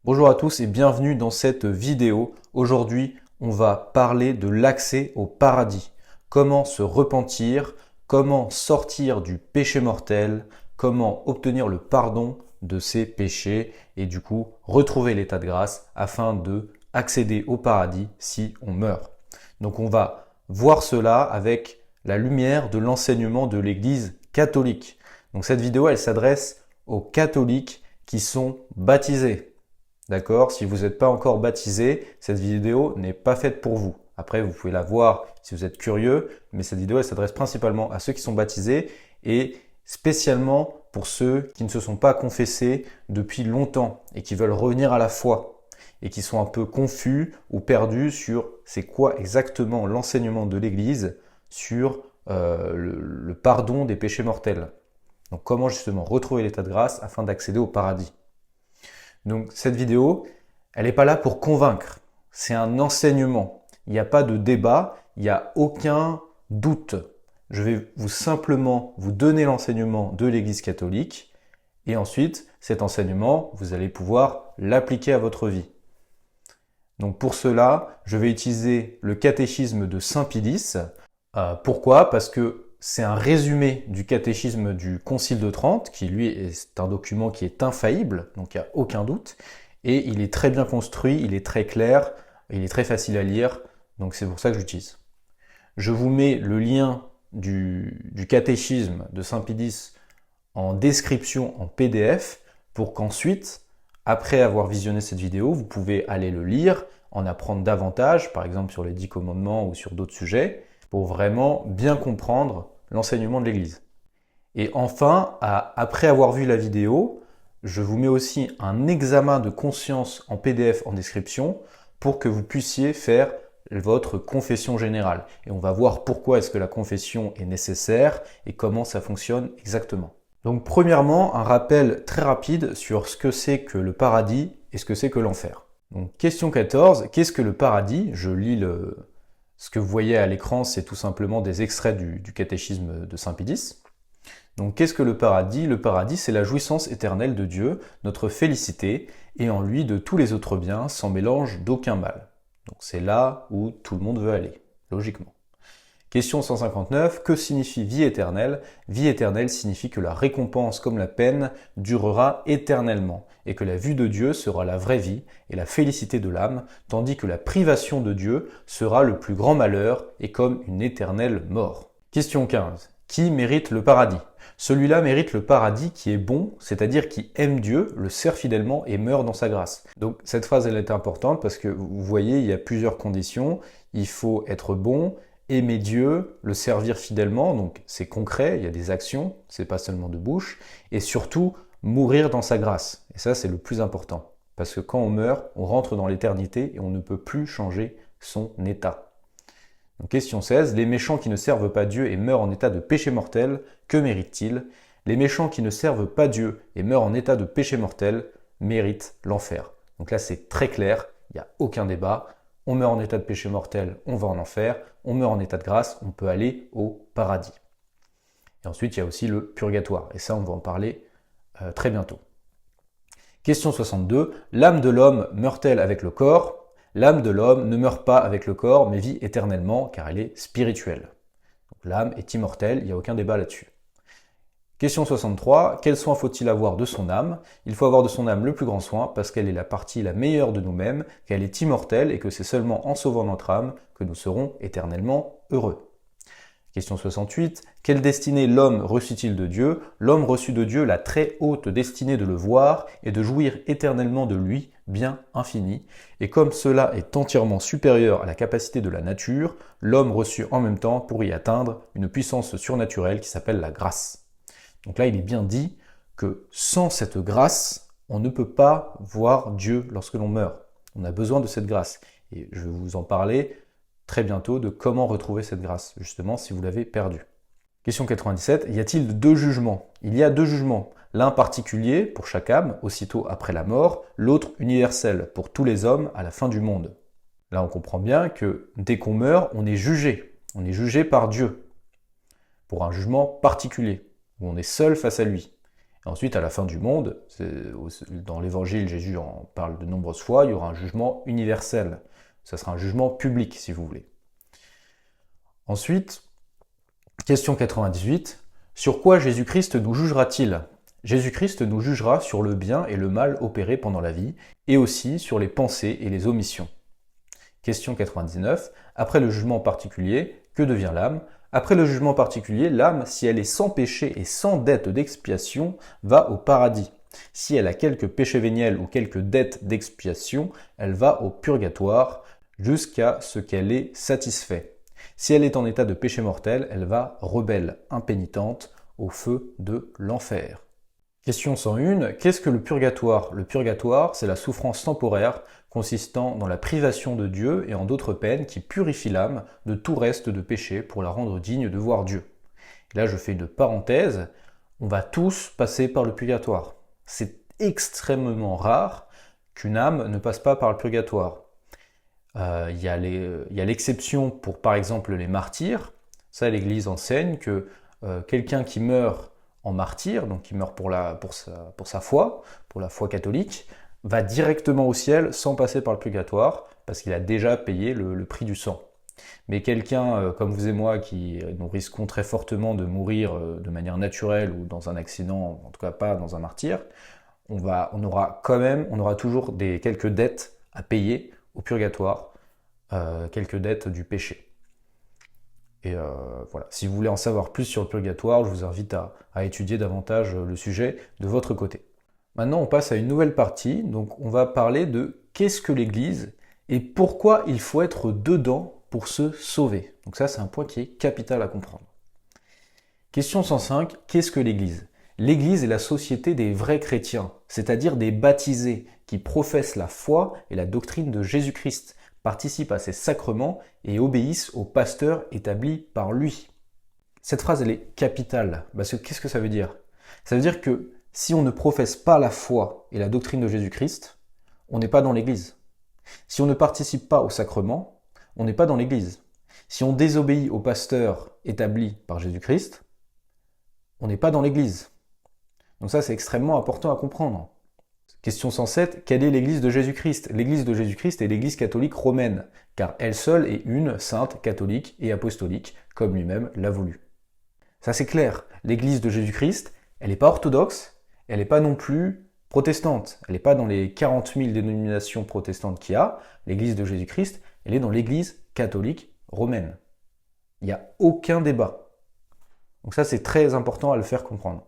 Bonjour à tous et bienvenue dans cette vidéo. Aujourd'hui, on va parler de l'accès au paradis. Comment se repentir, comment sortir du péché mortel, comment obtenir le pardon de ses péchés et du coup retrouver l'état de grâce afin de accéder au paradis si on meurt. Donc on va voir cela avec la lumière de l'enseignement de l'Église catholique. Donc cette vidéo, elle s'adresse aux catholiques qui sont baptisés. D'accord? Si vous n'êtes pas encore baptisé, cette vidéo n'est pas faite pour vous. Après, vous pouvez la voir si vous êtes curieux, mais cette vidéo, elle s'adresse principalement à ceux qui sont baptisés et spécialement pour ceux qui ne se sont pas confessés depuis longtemps et qui veulent revenir à la foi et qui sont un peu confus ou perdus sur c'est quoi exactement l'enseignement de l'Église sur le pardon des péchés mortels. Donc comment justement retrouver l'état de grâce afin d'accéder au paradis. Donc cette vidéo, elle n'est pas là pour convaincre, c'est un enseignement. Il n'y a pas de débat, il n'y a aucun doute. Je vais simplement vous donner l'enseignement de l'Église catholique et ensuite cet enseignement, vous allez pouvoir l'appliquer à votre vie. Donc pour cela, je vais utiliser le catéchisme de Saint Pie X. Pourquoi? Parce que c'est un résumé du catéchisme du Concile de Trente, qui lui est un document qui est infaillible, donc il n'y a aucun doute, et il est très bien construit, il est très clair, il est très facile à lire, donc c'est pour ça que j'utilise. Je vous mets le lien du catéchisme de Saint Pie X en description en PDF, pour qu'ensuite, après avoir visionné cette vidéo, vous pouvez aller le lire, en apprendre davantage, par exemple sur les 10 commandements ou sur d'autres sujets, pour vraiment bien comprendre l'enseignement de l'Église. Et enfin, après avoir vu la vidéo, je vous mets aussi un examen de conscience en PDF en description pour que vous puissiez faire votre confession générale. Et on va voir pourquoi est-ce que la confession est nécessaire et comment ça fonctionne exactement. Donc premièrement, un rappel très rapide sur ce que c'est que le paradis et ce que c'est que l'enfer. Donc question 14, qu'est-ce que le paradis? Je lis ce que vous voyez à l'écran, c'est tout simplement des extraits du catéchisme de Saint Pie X. Donc qu'est-ce que le paradis? Le paradis, c'est la jouissance éternelle de Dieu, notre félicité, et en lui de tous les autres biens, sans mélange d'aucun mal. Donc c'est là où tout le monde veut aller, logiquement. Question 159, que signifie vie éternelle? Vie éternelle signifie que la récompense comme la peine durera éternellement, et que la vue de Dieu sera la vraie vie et la félicité de l'âme, tandis que la privation de Dieu sera le plus grand malheur et comme une éternelle mort. Question 15. Qui mérite le paradis? Celui-là mérite le paradis qui est bon, c'est-à-dire qui aime Dieu, le sert fidèlement et meurt dans sa grâce. Donc cette phrase elle est importante parce que vous voyez, il y a plusieurs conditions. Il faut être bon, aimer Dieu, le servir fidèlement, donc c'est concret, il y a des actions, c'est pas seulement de bouche, et surtout mourir dans sa grâce. Et ça c'est le plus important. Parce que quand on meurt, on rentre dans l'éternité et on ne peut plus changer son état. Donc, question 16, les méchants qui ne servent pas Dieu et meurent en état de péché mortel, que méritent-ils? Les méchants qui ne servent pas Dieu et meurent en état de péché mortel méritent l'enfer. Donc là c'est très clair, il n'y a aucun débat. On meurt en état de péché mortel, on va en enfer. On meurt en état de grâce, on peut aller au paradis. Et ensuite il y a aussi le purgatoire, et ça on va en parler très bientôt. Question 62, l'âme de l'homme meurt-elle avec le corps? L'âme de l'homme ne meurt pas avec le corps, mais vit éternellement, car elle est spirituelle. Donc l'âme est immortelle, il n'y a aucun débat là-dessus. Question 63, quel soin faut-il avoir de son âme? Il faut avoir de son âme le plus grand soin, parce qu'elle est la partie la meilleure de nous-mêmes, qu'elle est immortelle, et que c'est seulement en sauvant notre âme que nous serons éternellement heureux. Question 68, quelle destinée l'homme reçut-il de Dieu? L'homme reçut de Dieu la très haute destinée de le voir et de jouir éternellement de lui, bien infini. Et comme cela est entièrement supérieur à la capacité de la nature, l'homme reçut en même temps pour y atteindre une puissance surnaturelle qui s'appelle la grâce. Donc là, il est bien dit que sans cette grâce, on ne peut pas voir Dieu lorsque l'on meurt. On a besoin de cette grâce. Et je vais vous en parler très bientôt de comment retrouver cette grâce, justement, si vous l'avez perdue. Question 97, y a-t-il deux jugements? Il y a deux jugements, l'un particulier pour chaque âme, aussitôt après la mort, l'autre universel pour tous les hommes à la fin du monde. Là, on comprend bien que dès qu'on meurt, on est jugé par Dieu, pour un jugement particulier, où on est seul face à lui. Et ensuite, à la fin du monde, dans l'évangile, Jésus en parle de nombreuses fois, il y aura un jugement universel. Ça sera un jugement public, si vous voulez. Ensuite, question 98. Sur quoi Jésus-Christ nous jugera-t-il? Jésus-Christ nous jugera sur le bien et le mal opérés pendant la vie, et aussi sur les pensées et les omissions. Question 99. Après le jugement particulier, que devient l'âme? Après le jugement particulier, l'âme, si elle est sans péché et sans dette d'expiation, va au paradis. Si elle a quelques péchés véniels ou quelques dettes d'expiation, elle va au purgatoire jusqu'à ce qu'elle ait satisfait. Si elle est en état de péché mortel, elle va, rebelle, impénitente, au feu de l'enfer. Question 101. Qu'est-ce que le purgatoire? Le purgatoire, c'est la souffrance temporaire consistant dans la privation de Dieu et en d'autres peines qui purifient l'âme de tout reste de péché pour la rendre digne de voir Dieu. Et là, je fais une parenthèse. On va tous passer par le purgatoire. C'est extrêmement rare qu'une âme ne passe pas par le purgatoire. Il y a l'exception pour, par exemple, les martyrs. Ça, l'Église enseigne que quelqu'un qui meurt en martyr, donc qui meurt pour sa foi, pour la foi catholique, va directement au ciel sans passer par le purgatoire, parce qu'il a déjà payé le prix du sang. Mais quelqu'un comme vous et moi qui nous risquons très fortement de mourir de manière naturelle ou dans un accident, en tout cas pas dans un martyr, on aura toujours quelques dettes à payer au purgatoire, quelques dettes du péché. Et voilà. Si vous voulez en savoir plus sur le purgatoire, je vous invite à étudier davantage le sujet de votre côté. Maintenant, on passe à une nouvelle partie. Donc, on va parler de qu'est-ce que l'Église et pourquoi il faut être dedans pour se sauver. Donc ça, c'est un point qui est capital à comprendre. Question 105. Qu'est-ce que l'Église? L'Église est la société des vrais chrétiens, c'est-à-dire des baptisés qui professent la foi et la doctrine de Jésus-Christ, participent à ses sacrements et obéissent au pasteur établi par lui. Cette phrase, elle est capitale. Parce que qu'est-ce que ça veut dire? Ça veut dire que si on ne professe pas la foi et la doctrine de Jésus-Christ, on n'est pas dans l'Église. Si on ne participe pas au sacrement, on n'est pas dans l'Église. Si on désobéit au pasteur établi par Jésus-Christ, on n'est pas dans l'Église. Donc ça, c'est extrêmement important à comprendre. Question 107, quelle est l'Église de Jésus-Christ? L'Église de Jésus-Christ est l'Église catholique romaine, car elle seule est une, sainte, catholique et apostolique, comme lui-même l'a voulu. Ça c'est clair, l'Église de Jésus-Christ, elle n'est pas orthodoxe, elle n'est pas non plus protestante, elle n'est pas dans les 40 000 dénominations protestantes qu'il y a, l'Église de Jésus-Christ, elle est dans l'Église catholique romaine. Il n'y a aucun débat. Donc ça c'est très important à le faire comprendre.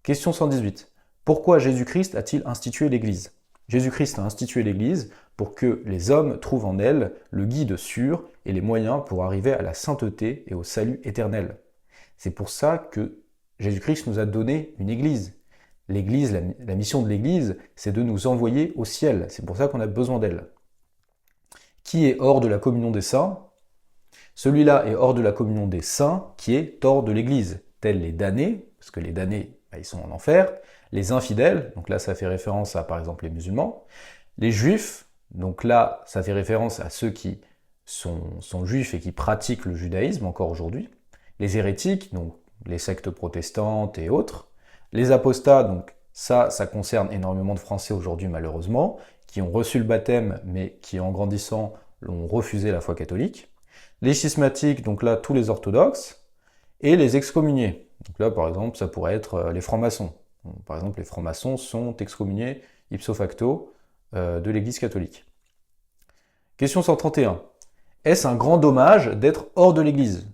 Question 118. Pourquoi Jésus-Christ a-t-il institué l'Église? Jésus-Christ a institué l'Église pour que les hommes trouvent en elle le guide sûr et les moyens pour arriver à la sainteté et au salut éternel. C'est pour ça que Jésus-Christ nous a donné une Église. L'Église, la mission de l'Église, c'est de nous envoyer au ciel. C'est pour ça qu'on a besoin d'elle. Qui est hors de la communion des saints? Celui-là est hors de la communion des saints qui est hors de l'Église, tels les damnés, parce que les damnés, ils sont en enfer, les infidèles, donc là ça fait référence à par exemple les musulmans, les juifs, donc là ça fait référence à ceux qui sont juifs et qui pratiquent le judaïsme encore aujourd'hui, les hérétiques, donc les sectes protestantes et autres, les apostats, donc ça concerne énormément de Français aujourd'hui malheureusement, qui ont reçu le baptême mais qui en grandissant ont refusé la foi catholique, les schismatiques, donc là tous les orthodoxes, et les excommuniés. Donc là par exemple ça pourrait être les francs-maçons. Par exemple, les francs-maçons sont excommuniés ipso facto de l'Église catholique. Question 131. Est-ce un grand dommage d'être hors de l'Église?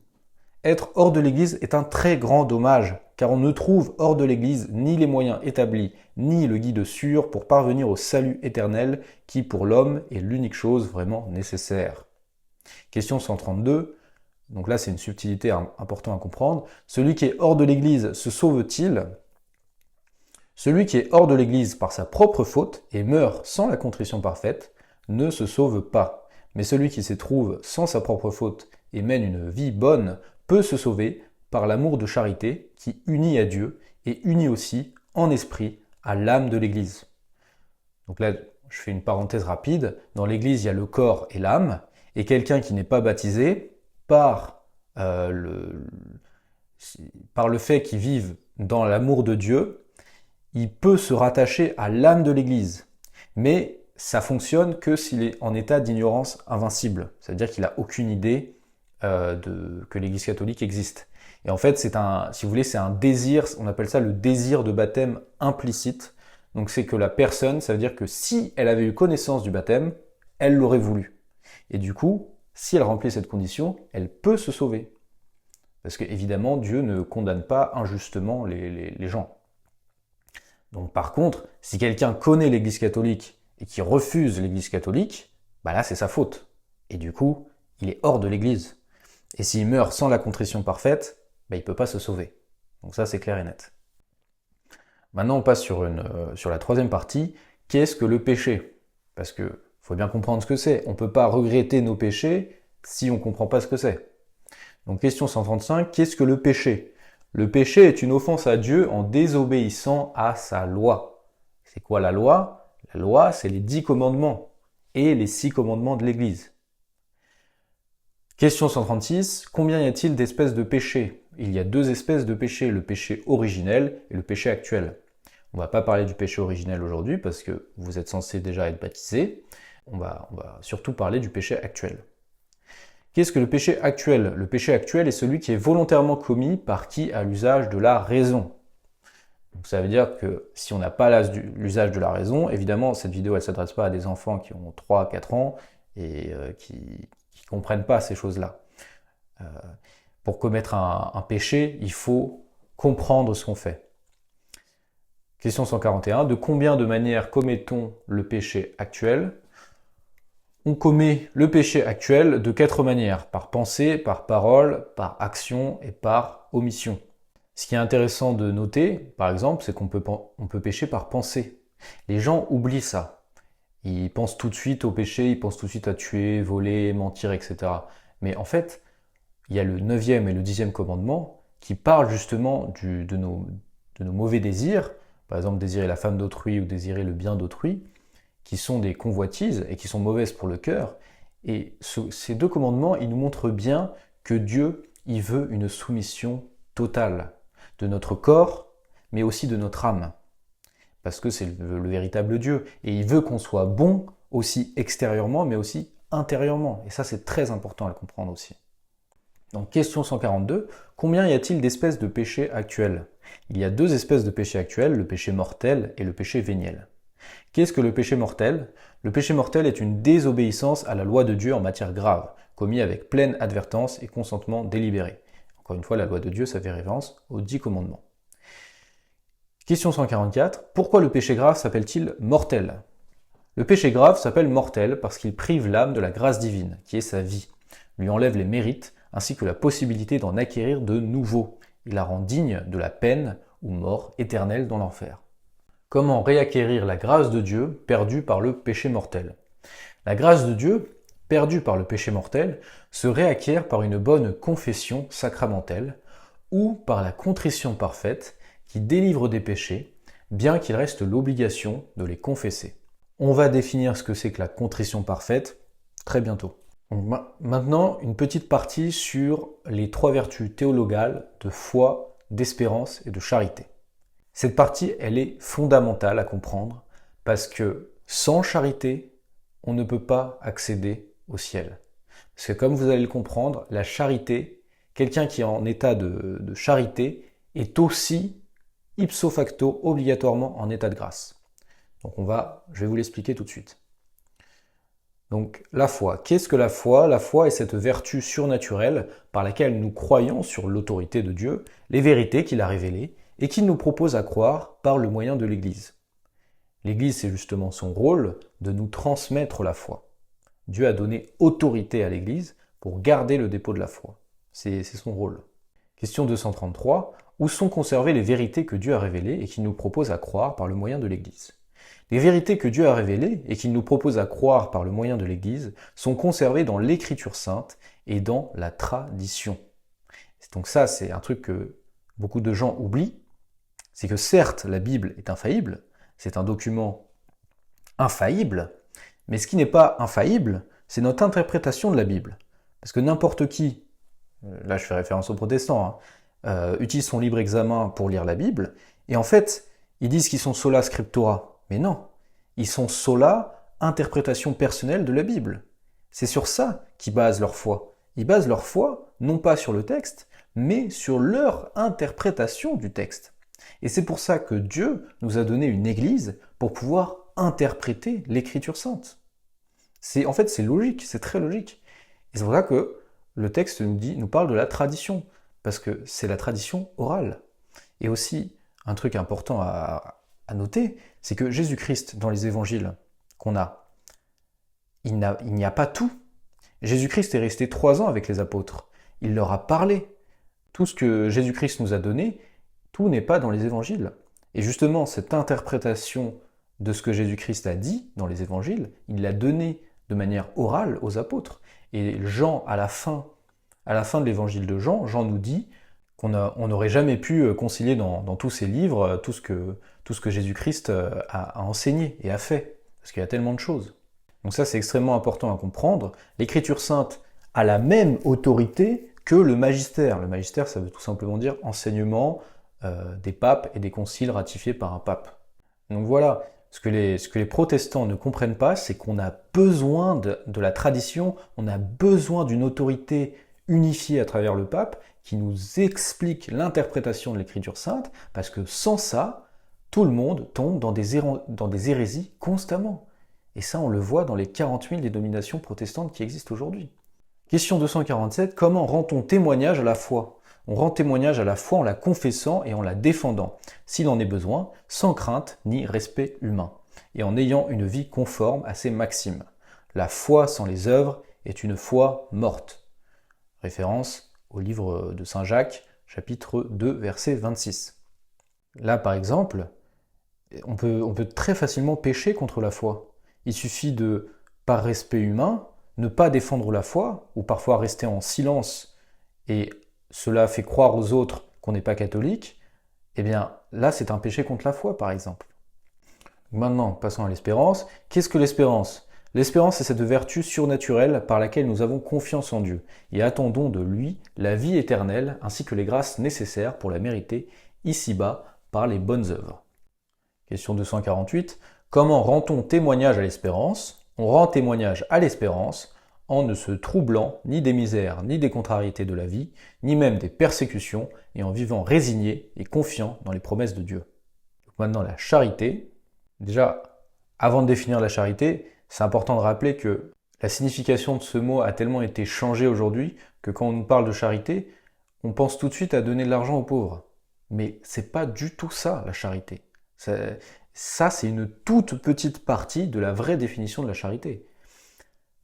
Être hors de l'Église est un très grand dommage, car on ne trouve hors de l'Église ni les moyens établis, ni le guide sûr pour parvenir au salut éternel qui, pour l'homme, est l'unique chose vraiment nécessaire. Question 132. Donc là, c'est une subtilité importante à comprendre. Celui qui est hors de l'Église se sauve-t-il? Celui qui est hors de l'Église par sa propre faute et meurt sans la contrition parfaite ne se sauve pas. Mais celui qui s'y trouve sans sa propre faute et mène une vie bonne peut se sauver par l'amour de charité qui unit à Dieu et unit aussi en esprit à l'âme de l'Église. Donc là, je fais une parenthèse rapide. Dans l'Église, il y a le corps et l'âme. Et quelqu'un qui n'est pas baptisé, par le fait qu'il vive dans l'amour de Dieu, il peut se rattacher à l'âme de l'Église, mais ça fonctionne que s'il est en état d'ignorance invincible, c'est-à-dire qu'il n'a aucune idée que l'Église catholique existe. Et en fait, si vous voulez, c'est un désir, on appelle ça le désir de baptême implicite. Donc c'est que la personne, ça veut dire que si elle avait eu connaissance du baptême, elle l'aurait voulu. Et du coup, si elle remplit cette condition, elle peut se sauver. Parce que évidemment, Dieu ne condamne pas injustement les gens. Donc par contre, si quelqu'un connaît l'Église catholique et qui refuse l'Église catholique, bah là c'est sa faute. Et du coup, il est hors de l'Église. Et s'il meurt sans la contrition parfaite, bah il ne peut pas se sauver. Donc ça c'est clair et net. Maintenant on passe sur la troisième partie. Qu'est-ce que le péché? Parce que faut bien comprendre ce que c'est. On ne peut pas regretter nos péchés si on ne comprend pas ce que c'est. Donc question 135, qu'est-ce que le péché? Le péché est une offense à Dieu en désobéissant à sa loi. C'est quoi la loi? La loi, c'est les 10 commandements et les 6 commandements de l'Église. Question 136, combien y a-t-il d'espèces de péché? Il y a 2 espèces de péché, le péché originel et le péché actuel. On ne va pas parler du péché originel aujourd'hui parce que vous êtes censé déjà être baptisé. On va surtout parler du péché actuel. Qu'est-ce que le péché actuel? Le péché actuel est celui qui est volontairement commis par qui a l'usage de la raison. Donc ça veut dire que si on n'a pas l'usage de la raison, évidemment cette vidéo elle ne s'adresse pas à des enfants qui ont 3 à 4 ans et qui ne comprennent pas ces choses-là. Pour commettre un péché, il faut comprendre ce qu'on fait. Question 141, de combien de manières commet-on le péché actuel? On commet le péché actuel de 4 manières, par pensée, par parole, par action et par omission. Ce qui est intéressant de noter, par exemple, c'est qu'on peut pécher par pensée. Les gens oublient ça. Ils pensent tout de suite au péché, ils pensent tout de suite à tuer, voler, mentir, etc. Mais en fait, il y a le 9e et le 10e commandement qui parlent justement de nos mauvais désirs, par exemple désirer la femme d'autrui ou désirer le bien d'autrui, qui sont des convoitises et qui sont mauvaises pour le cœur. Et ces 2 commandements, ils nous montrent bien que Dieu, il veut une soumission totale de notre corps, mais aussi de notre âme. Parce que c'est le véritable Dieu. Et il veut qu'on soit bon aussi extérieurement, mais aussi intérieurement. Et ça, c'est très important à le comprendre aussi. Donc, question 142. Combien y a-t-il d'espèces de péchés actuels? Il y a 2 espèces de péchés actuels, le péché mortel et le péché véniel. Qu'est-ce que le péché mortel? Le péché mortel est une désobéissance à la loi de Dieu en matière grave, commis avec pleine advertence et consentement délibéré. Encore une fois, la loi de Dieu, ça fait référence aux 10 commandements. Question 144. Pourquoi le péché grave s'appelle-t-il mortel? Le péché grave s'appelle mortel parce qu'il prive l'âme de la grâce divine, qui est sa vie, lui enlève les mérites, ainsi que la possibilité d'en acquérir de nouveaux. Il la rend digne de la peine ou mort éternelle dans l'enfer. Comment réacquérir la grâce de Dieu perdue par le péché mortel? La grâce de Dieu, perdue par le péché mortel, se réacquiert par une bonne confession sacramentelle ou par la contrition parfaite qui délivre des péchés, bien qu'il reste l'obligation de les confesser. On va définir ce que c'est que la contrition parfaite très bientôt. Donc, maintenant, une petite partie sur les 3 vertus théologales de foi, d'espérance et de charité. Cette partie, elle est fondamentale à comprendre parce que sans charité, on ne peut pas accéder au ciel. Parce que comme vous allez le comprendre, la charité, quelqu'un qui est en état de charité est aussi ipso facto obligatoirement en état de grâce. Donc je vais vous l'expliquer tout de suite. Donc la foi, qu'est-ce que la foi? La foi est cette vertu surnaturelle par laquelle nous croyons sur l'autorité de Dieu, les vérités qu'il a révélées, et qu'il nous propose à croire par le moyen de l'Église. L'Église, c'est justement son rôle de nous transmettre la foi. Dieu a donné autorité à l'Église pour garder le dépôt de la foi. C'est son rôle. Question 233. Où sont conservées les vérités que Dieu a révélées et qu'il nous propose à croire par le moyen de l'Église? Les vérités que Dieu a révélées et qu'il nous propose à croire par le moyen de l'Église sont conservées dans l'Écriture sainte et dans la tradition. Donc ça, c'est un truc que beaucoup de gens oublient. C'est que certes, la Bible est infaillible, c'est un document infaillible, mais ce qui n'est pas infaillible, c'est notre interprétation de la Bible. Parce que n'importe qui, là je fais référence aux protestants, utilise son libre examen pour lire la Bible, et en fait, Ils disent qu'ils sont sola scriptura, mais non, ils sont sola interprétation personnelle de la Bible. C'est sur ça qu'ils basent leur foi. Ils basent leur foi non pas sur le texte, mais sur leur interprétation du texte. Et c'est pour ça que Dieu nous a donné une église pour pouvoir interpréter l'écriture sainte. En fait, c'est logique, c'est très logique. Et c'est pour ça que le texte nous parle de la tradition, parce que c'est la tradition orale. Et aussi, un truc important à noter, c'est que Jésus-Christ, dans les évangiles qu'on a, il n'y a pas tout. Jésus-Christ est resté 3 ans avec les apôtres. Il leur a parlé. Tout ce que Jésus-Christ nous a donné, tout n'est pas dans les évangiles. Et justement, cette interprétation de ce que Jésus-Christ a dit dans les évangiles, il l'a donné de manière orale aux apôtres. Et Jean, à la fin de l'évangile de Jean, Jean nous dit qu'on n'aurait jamais pu concilier dans tous ces livres tout ce que Jésus-Christ a enseigné et a fait, parce qu'il y a tellement de choses. Donc ça, c'est extrêmement important à comprendre. L'Écriture sainte a la même autorité que le magistère. Le magistère, ça veut tout simplement dire enseignement des papes et des conciles ratifiés par un pape. Donc voilà, ce que les protestants ne comprennent pas, c'est qu'on a besoin de la tradition, on a besoin d'une autorité unifiée à travers le pape qui nous explique l'interprétation de l'Écriture sainte, parce que sans ça, tout le monde tombe dans des hérésies constamment. Et ça, on le voit dans les 40 000 dénominations protestantes qui existent aujourd'hui. Question 247, comment rend-on témoignage à la foi ? On rend témoignage à la foi en la confessant et en la défendant, s'il en est besoin, sans crainte ni respect humain, et en ayant une vie conforme à ses maximes. La foi sans les œuvres est une foi morte. Référence au livre de Saint Jacques, chapitre 2, verset 26. Là, par exemple, on peut très facilement pécher contre la foi. Il suffit de, par respect humain, ne pas défendre la foi, ou parfois rester en silence, et cela fait croire aux autres qu'on n'est pas catholique, eh bien là c'est un péché contre la foi par exemple. Maintenant, passons à l'espérance. Qu'est-ce que l'espérance ? L'espérance est cette vertu surnaturelle par laquelle nous avons confiance en Dieu et attendons de lui la vie éternelle ainsi que les grâces nécessaires pour la mériter ici-bas par les bonnes œuvres. Question 248. Comment rend-on témoignage à l'espérance ? On rend témoignage à l'espérance en ne se troublant ni des misères, ni des contrariétés de la vie, ni même des persécutions, et en vivant résigné et confiant dans les promesses de Dieu. Donc maintenant, la charité. Déjà, avant de définir la charité, c'est important de rappeler que la signification de ce mot a tellement été changée aujourd'hui que quand on nous parle de charité, on pense tout de suite à donner de l'argent aux pauvres. Mais c'est pas du tout ça, la charité. Ça, c'est une toute petite partie de la vraie définition de la charité.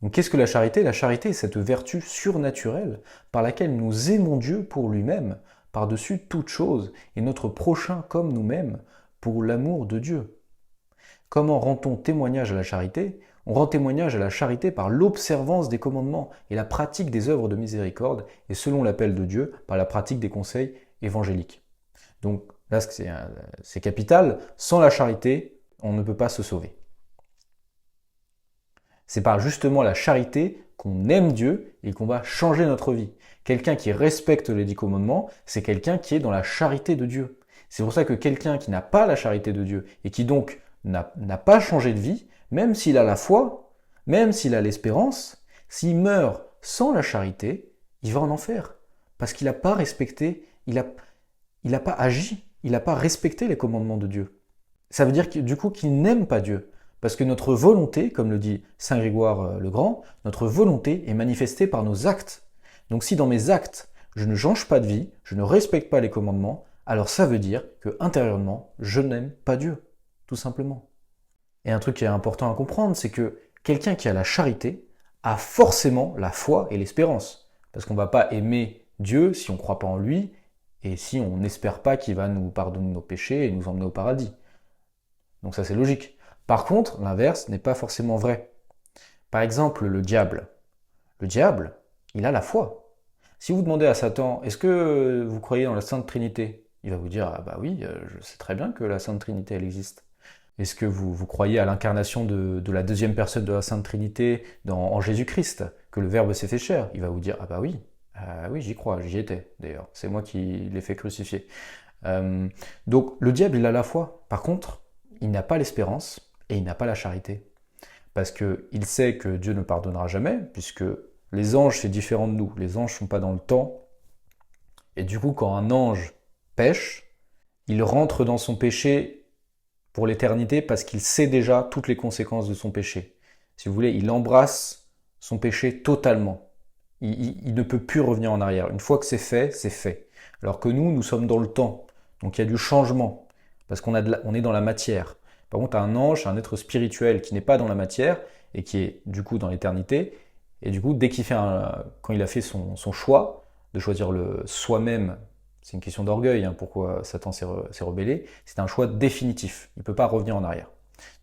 Donc qu'est-ce que la charité ? La charité est cette vertu surnaturelle par laquelle nous aimons Dieu pour lui-même, par-dessus toute chose, et notre prochain comme nous-mêmes, pour l'amour de Dieu. Comment rend-on témoignage à la charité ? On rend témoignage à la charité par l'observance des commandements et la pratique des œuvres de miséricorde, et selon l'appel de Dieu, par la pratique des conseils évangéliques. Donc là, c'est capital. Sans la charité, on ne peut pas se sauver. C'est par justement la charité qu'on aime Dieu et qu'on va changer notre vie. Quelqu'un qui respecte les 10 commandements, c'est quelqu'un qui est dans la charité de Dieu. C'est pour ça que quelqu'un qui n'a pas la charité de Dieu et qui donc n'a pas changé de vie, même s'il a la foi, même s'il a l'espérance, s'il meurt sans la charité, il va en enfer. Parce qu'il n'a pas respecté, il n'a pas agi, il n'a pas respecté les commandements de Dieu. Ça veut dire du coup qu'il n'aime pas Dieu. Parce que notre volonté, comme le dit Saint Grégoire le Grand, notre volonté est manifestée par nos actes. Donc si dans mes actes, je ne change pas de vie, je ne respecte pas les commandements, alors ça veut dire que intérieurement, je n'aime pas Dieu, tout simplement. Et un truc qui est important à comprendre, c'est que quelqu'un qui a la charité a forcément la foi et l'espérance. Parce qu'on ne va pas aimer Dieu si on ne croit pas en lui, et si on n'espère pas qu'il va nous pardonner nos péchés et nous emmener au paradis. Donc ça c'est logique. Par contre, l'inverse n'est pas forcément vrai. Par exemple, le diable. Le diable, il a la foi. Si vous demandez à Satan, est-ce que vous croyez dans la Sainte Trinité ? Il va vous dire, ah bah oui, je sais très bien que la Sainte Trinité, elle existe. Est-ce que vous croyez à l'incarnation de la deuxième personne de la Sainte Trinité en Jésus-Christ, que le Verbe s'est fait chair ? Il va vous dire, ah bah oui, j'y crois, j'y étais d'ailleurs, c'est moi qui l'ai fait crucifier. Donc le diable, il a la foi. Par contre, il n'a pas l'espérance et il n'a pas la charité. Parce qu'il sait que Dieu ne pardonnera jamais, puisque les anges, c'est différent de nous. Les anges ne sont pas dans le temps. Et du coup, quand un ange pêche, il rentre dans son péché pour l'éternité parce qu'il sait déjà toutes les conséquences de son péché. Si vous voulez, il embrasse son péché totalement. Il ne peut plus revenir en arrière. Une fois que c'est fait, c'est fait. Alors que nous sommes dans le temps. Donc il y a du changement, parce on est dans la matière. Par contre, un ange, c'est un être spirituel qui n'est pas dans la matière et qui est du coup dans l'éternité. Et du coup, quand il a fait son choix de choisir le soi-même, c'est une question d'orgueil, hein, pourquoi Satan s'est rebellé, c'est un choix définitif. Il ne peut pas revenir en arrière.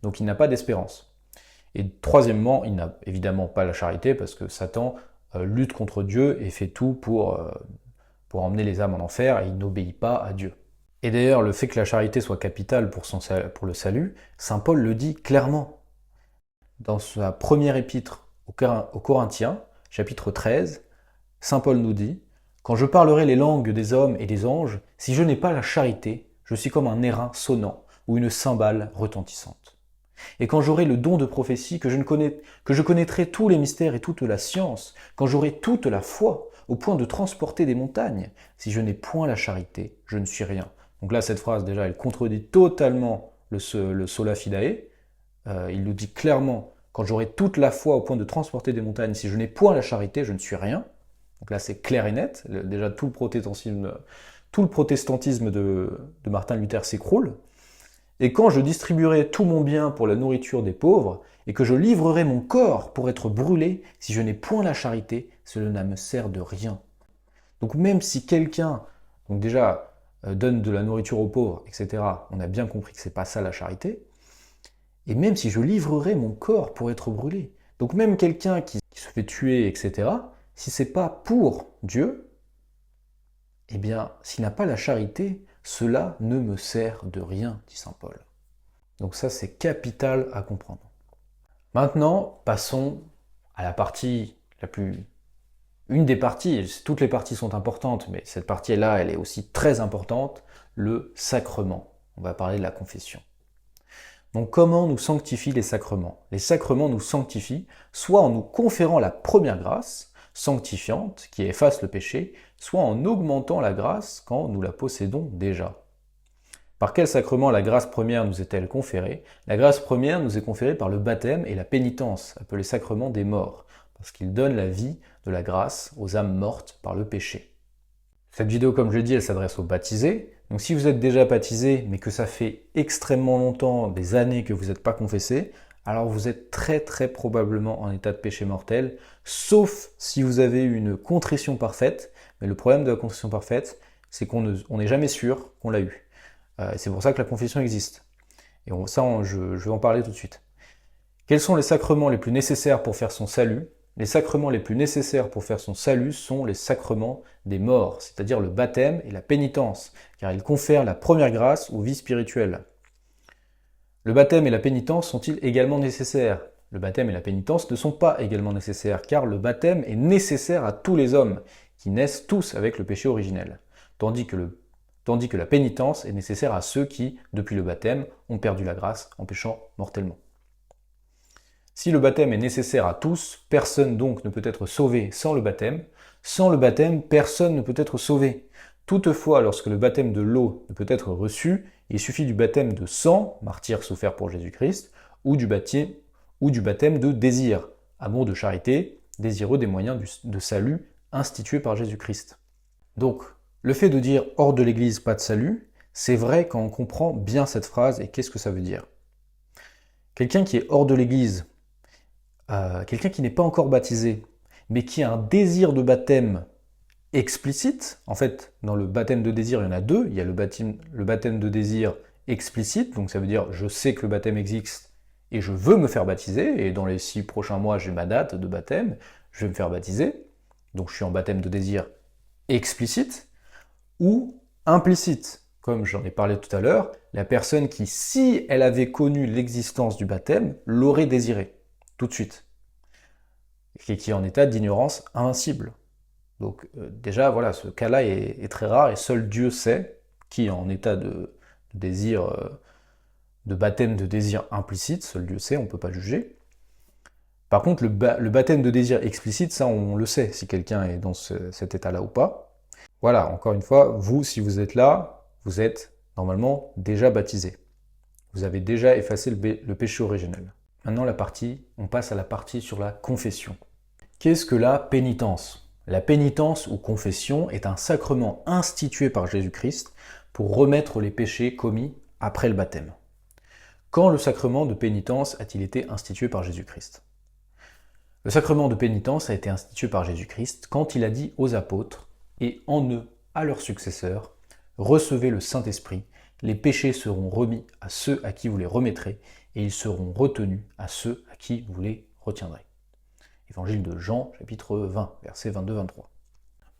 Donc il n'a pas d'espérance. Et troisièmement, il n'a évidemment pas la charité, parce que Satan lutte contre Dieu et fait tout pour emmener les âmes en enfer, et il n'obéit pas à Dieu. Et d'ailleurs, le fait que la charité soit capitale pour le salut, saint Paul le dit clairement. Dans sa première épître aux Corinthiens, chapitre 13, saint Paul nous dit « Quand je parlerai les langues des hommes et des anges, si je n'ai pas la charité, je suis comme un airain sonnant ou une cymbale retentissante. Et quand j'aurai le don de prophétie, que je connaîtrai tous les mystères et toute la science, quand j'aurai toute la foi, au point de transporter des montagnes, si je n'ai point la charité, je ne suis rien. » Donc là, cette phrase, déjà, elle contredit totalement le sola fidae. Il nous dit clairement, quand j'aurai toute la foi au point de transporter des montagnes, si je n'ai point la charité, je ne suis rien. Donc là, c'est clair et net. Déjà, tout le protestantisme de Martin Luther s'écroule. Et quand je distribuerai tout mon bien pour la nourriture des pauvres, et que je livrerai mon corps pour être brûlé, si je n'ai point la charité, cela ne me sert de rien. Donc même si quelqu'un, donc déjà, donne de la nourriture aux pauvres, etc., on a bien compris que c'est pas ça la charité, et même si je livrerai mon corps pour être brûlé, donc même quelqu'un qui se fait tuer, etc., si c'est pas pour Dieu, eh bien, s'il n'a pas la charité, cela ne me sert de rien, dit saint Paul. Donc ça, c'est capital à comprendre. Maintenant, passons à la partie la plus... Une des parties, toutes les parties sont importantes, mais cette partie-là, elle est aussi très importante, le sacrement. On va parler de la confession. Donc comment nous sanctifient les sacrements? Les sacrements nous sanctifient soit en nous conférant la première grâce, sanctifiante, qui efface le péché, soit en augmentant la grâce quand nous la possédons déjà. Par quel sacrement la grâce première nous est-elle conférée? La grâce première nous est conférée par le baptême et la pénitence, appelés sacrements des morts, parce qu'ils donnent la vie de la grâce aux âmes mortes par le péché. Cette vidéo, comme je l'ai dit, elle s'adresse aux baptisés. Donc si vous êtes déjà baptisé, mais que ça fait extrêmement longtemps, des années que vous n'êtes pas confessé, alors vous êtes très probablement en état de péché mortel, sauf si vous avez une contrition parfaite. Mais le problème de la contrition parfaite, c'est qu'on n'est jamais sûr qu'on l'a eu. C'est pour ça que la confession existe. Et je vais en parler tout de suite. Quels sont les sacrements les plus nécessaires pour faire son salut? Les sacrements les plus nécessaires pour faire son salut sont les sacrements des morts, c'est-à-dire le baptême et la pénitence, car ils confèrent la première grâce aux vies spirituelles. Le baptême et la pénitence sont-ils également nécessaires? Le baptême et la pénitence ne sont pas également nécessaires, car le baptême est nécessaire à tous les hommes, qui naissent tous avec le péché originel, tandis que la pénitence est nécessaire à ceux qui, depuis le baptême, ont perdu la grâce en péchant mortellement. Si le baptême est nécessaire à tous, personne donc ne peut être sauvé sans le baptême. Sans le baptême, personne ne peut être sauvé. Toutefois, lorsque le baptême de l'eau ne peut être reçu, il suffit du baptême de sang, martyr souffert pour Jésus-Christ, ou du baptême de désir, amour de charité, désireux des moyens de salut institués par Jésus-Christ. Donc, le fait de dire « hors de l'Église, pas de salut », c'est vrai quand on comprend bien cette phrase et qu'est-ce que ça veut dire. Quelqu'un qui est hors de l'Église, quelqu'un qui n'est pas encore baptisé, mais qui a un désir de baptême explicite, en fait, dans le baptême de désir, il y en a deux. Il y a le baptême de désir explicite, donc ça veut dire je sais que le baptême existe et je veux me faire baptiser, et dans les 6 prochains mois, j'ai ma date de baptême, je vais me faire baptiser, donc je suis en baptême de désir explicite, ou implicite, comme j'en ai parlé tout à l'heure, la personne qui, si elle avait connu l'existence du baptême, l'aurait désiré, tout de suite, et qui est en état d'ignorance invincible. Donc déjà, voilà, ce cas-là est très rare, et seul Dieu sait qui est en état de désir, de baptême de désir implicite, seul Dieu sait, on ne peut pas juger. Par contre, le baptême de désir explicite, ça on le sait, si quelqu'un est dans cet état-là ou pas. Voilà, encore une fois, vous, si vous êtes là, vous êtes normalement déjà baptisé. Vous avez déjà effacé le péché originel. Maintenant, on passe à la partie sur la confession. Qu'est-ce que la pénitence ? La pénitence ou confession est un sacrement institué par Jésus-Christ pour remettre les péchés commis après le baptême. Quand le sacrement de pénitence a-t-il été institué par Jésus-Christ ? Le sacrement de pénitence a été institué par Jésus-Christ quand il a dit aux apôtres et en eux à leurs successeurs, recevez le Saint-Esprit, les péchés seront remis à ceux à qui vous les remettrez et ils seront retenus à ceux à qui vous les retiendrez. Évangile de Jean, chapitre 20, versets 22-23.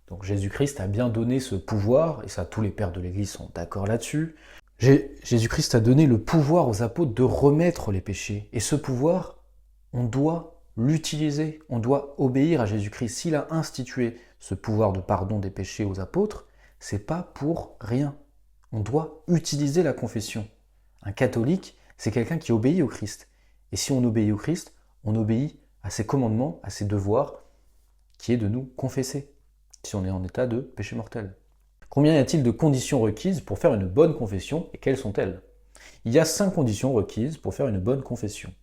Donc Jésus-Christ a bien donné ce pouvoir, et ça tous les pères de l'Église sont d'accord là-dessus. Jésus-Christ a donné le pouvoir aux apôtres de remettre les péchés. Et ce pouvoir, on doit l'utiliser, on doit obéir à Jésus-Christ. S'il a institué ce pouvoir de pardon des péchés aux apôtres, c'est pas pour rien. On doit utiliser la confession. Un catholique, c'est quelqu'un qui obéit au Christ. Et si on obéit au Christ, on obéit à ses commandements, à ses devoirs, qui est de nous confesser, si on est en état de péché mortel. Combien y a-t-il de conditions requises pour faire une bonne confession, et quelles sont-elles ? Il y a 5 conditions requises pour faire une bonne confession.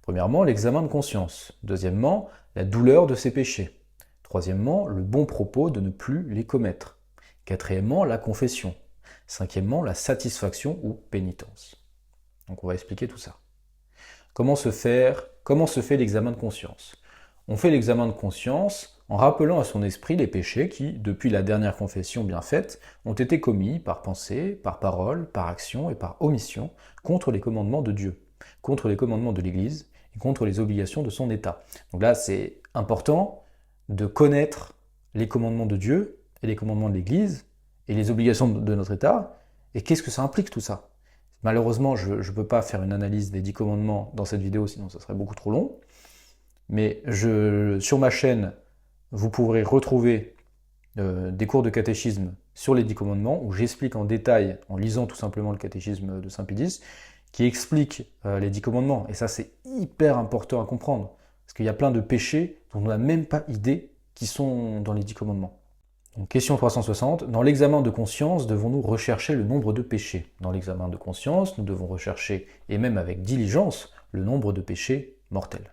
Premièrement, l'examen de conscience. Deuxièmement, la douleur de ses péchés. Troisièmement, le bon propos de ne plus les commettre. Quatrièmement, la confession. Cinquièmement, la satisfaction ou pénitence. Donc on va expliquer tout ça. Comment se fait l'examen de conscience ? On fait l'examen de conscience en rappelant à son esprit les péchés qui, depuis la dernière confession bien faite, ont été commis par pensée, par parole, par action et par omission contre les commandements de Dieu, contre les commandements de l'Église et contre les obligations de son État. Donc là, c'est important de connaître les commandements de Dieu et les commandements de l'Église et les obligations de notre État, et qu'est-ce que ça implique tout ça ? Malheureusement, je ne peux pas faire une analyse des 10 commandements dans cette vidéo, sinon ça serait beaucoup trop long. Mais sur ma chaîne, vous pourrez retrouver des cours de catéchisme sur les 10 commandements, où j'explique en détail, en lisant tout simplement le catéchisme de Saint Pédis, qui explique les 10 commandements. Et ça, c'est hyper important à comprendre, parce qu'il y a plein de péchés dont on n'a même pas idée qui sont dans les 10 commandements. Donc, question 360. Dans l'examen de conscience, devons-nous rechercher le nombre de péchés ? Dans l'examen de conscience, nous devons rechercher, et même avec diligence, le nombre de péchés mortels.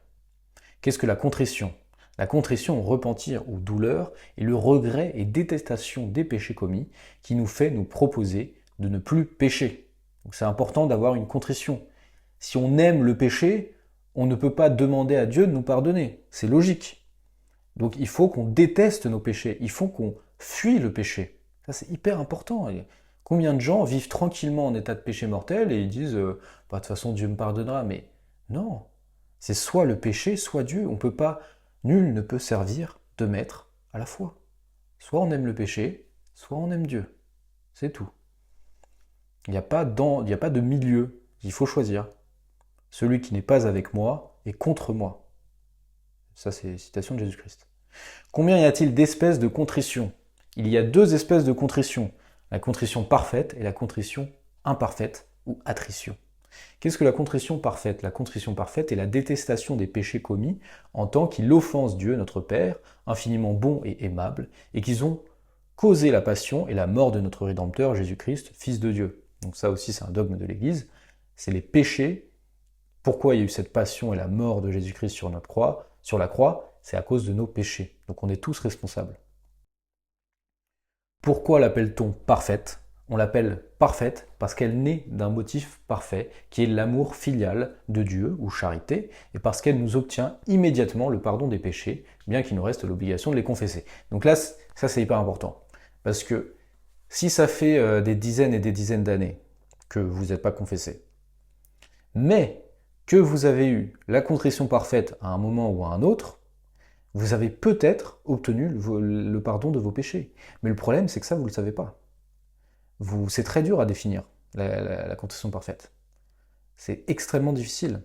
Qu'est-ce que la contrition ? La contrition, repentir ou douleur, est le regret et détestation des péchés commis qui nous fait nous proposer de ne plus pécher. Donc c'est important d'avoir une contrition. Si on aime le péché, on ne peut pas demander à Dieu de nous pardonner. C'est logique. Donc il faut qu'on déteste nos péchés, il faut qu'on fuit le péché. Ça c'est hyper important. Et combien de gens vivent tranquillement en état de péché mortel et ils disent de toute façon Dieu me pardonnera, mais non. C'est soit le péché, soit Dieu. On peut pas, nul ne peut servir de maître à la fois. Soit on aime le péché, soit on aime Dieu. C'est tout. Il n'y a pas de milieu. Il faut choisir. Celui qui n'est pas avec moi est contre moi. Ça, c'est une citation de Jésus-Christ. Combien y a-t-il d'espèces de contrition ? Il y a 2 espèces de contrition. La contrition parfaite et la contrition imparfaite ou attrition. Qu'est-ce que la contrition parfaite ? La contrition parfaite est la détestation des péchés commis en tant qu'ils offensent Dieu, notre Père, infiniment bon et aimable, et qu'ils ont causé la passion et la mort de notre Rédempteur, Jésus-Christ, Fils de Dieu. Donc ça aussi, c'est un dogme de l'Église. C'est les péchés. Pourquoi il y a eu cette passion et la mort de Jésus-Christ sur la croix ? C'est à cause de nos péchés. Donc on est tous responsables. Pourquoi l'appelle-t-on parfaite ? On l'appelle parfaite parce qu'elle naît d'un motif parfait, qui est l'amour filial de Dieu ou charité, et parce qu'elle nous obtient immédiatement le pardon des péchés, bien qu'il nous reste l'obligation de les confesser. Donc là, ça c'est hyper important. Parce que si ça fait des dizaines et des dizaines d'années que vous n'êtes pas confessé, mais que vous avez eu la contrition parfaite à un moment ou à un autre, vous avez peut-être obtenu le pardon de vos péchés. Mais le problème, c'est que ça, vous ne le savez pas. C'est très dur à définir, la contrition parfaite. C'est extrêmement difficile.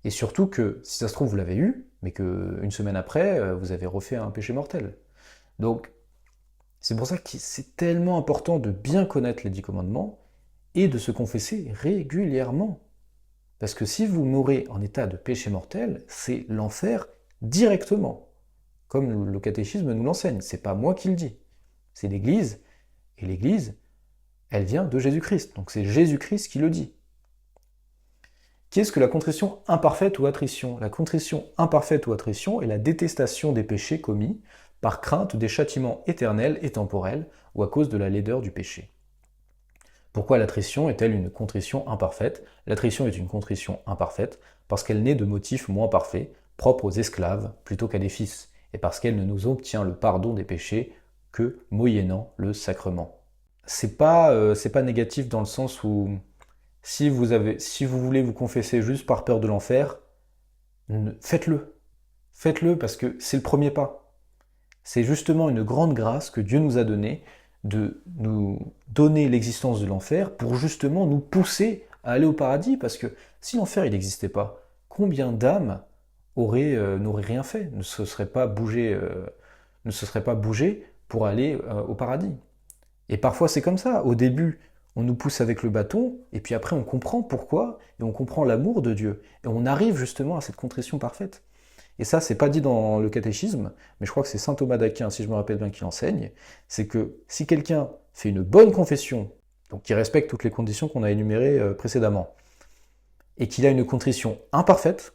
Et surtout que, si ça se trouve, vous l'avez eu, mais qu'une semaine après, vous avez refait un péché mortel. Donc, C'est pour ça que c'est tellement important de bien connaître les 10 commandements et de se confesser régulièrement. Parce que si vous mourrez en état de péché mortel, c'est l'enfer directement. Comme le catéchisme nous l'enseigne. C'est pas moi qui le dis. C'est l'Église. Et l'Église, elle vient de Jésus-Christ. Donc c'est Jésus-Christ qui le dit. Qu'est-ce que la contrition imparfaite ou attrition? La contrition imparfaite ou attrition est la détestation des péchés commis par crainte des châtiments éternels et temporels ou à cause de la laideur du péché. Pourquoi l'attrition est-elle une contrition imparfaite? L'attrition est une contrition imparfaite parce qu'elle naît de motifs moins parfaits, propres aux esclaves plutôt qu'à des fils, et parce qu'elle ne nous obtient le pardon des péchés que moyennant le sacrement. C'est pas négatif dans le sens où si vous voulez vous confesser juste par peur de l'enfer, faites-le. Faites-le parce que c'est le premier pas. C'est justement une grande grâce que Dieu nous a donnée de nous donner l'existence de l'enfer pour justement nous pousser à aller au paradis. Parce que si l'enfer il n'existait pas, combien d'âmes n'auraient rien fait, ne se seraient pas bougées pour aller au paradis. Et parfois c'est comme ça. Au début, on nous pousse avec le bâton, et puis après on comprend pourquoi, et on comprend l'amour de Dieu. Et on arrive justement à cette contrition parfaite. Et ça, c'est pas dit dans le catéchisme, mais je crois que c'est saint Thomas d'Aquin, si je me rappelle bien, qui l'enseigne, c'est que si quelqu'un fait une bonne confession, donc qui respecte toutes les conditions qu'on a énumérées précédemment, et qu'il a une contrition imparfaite,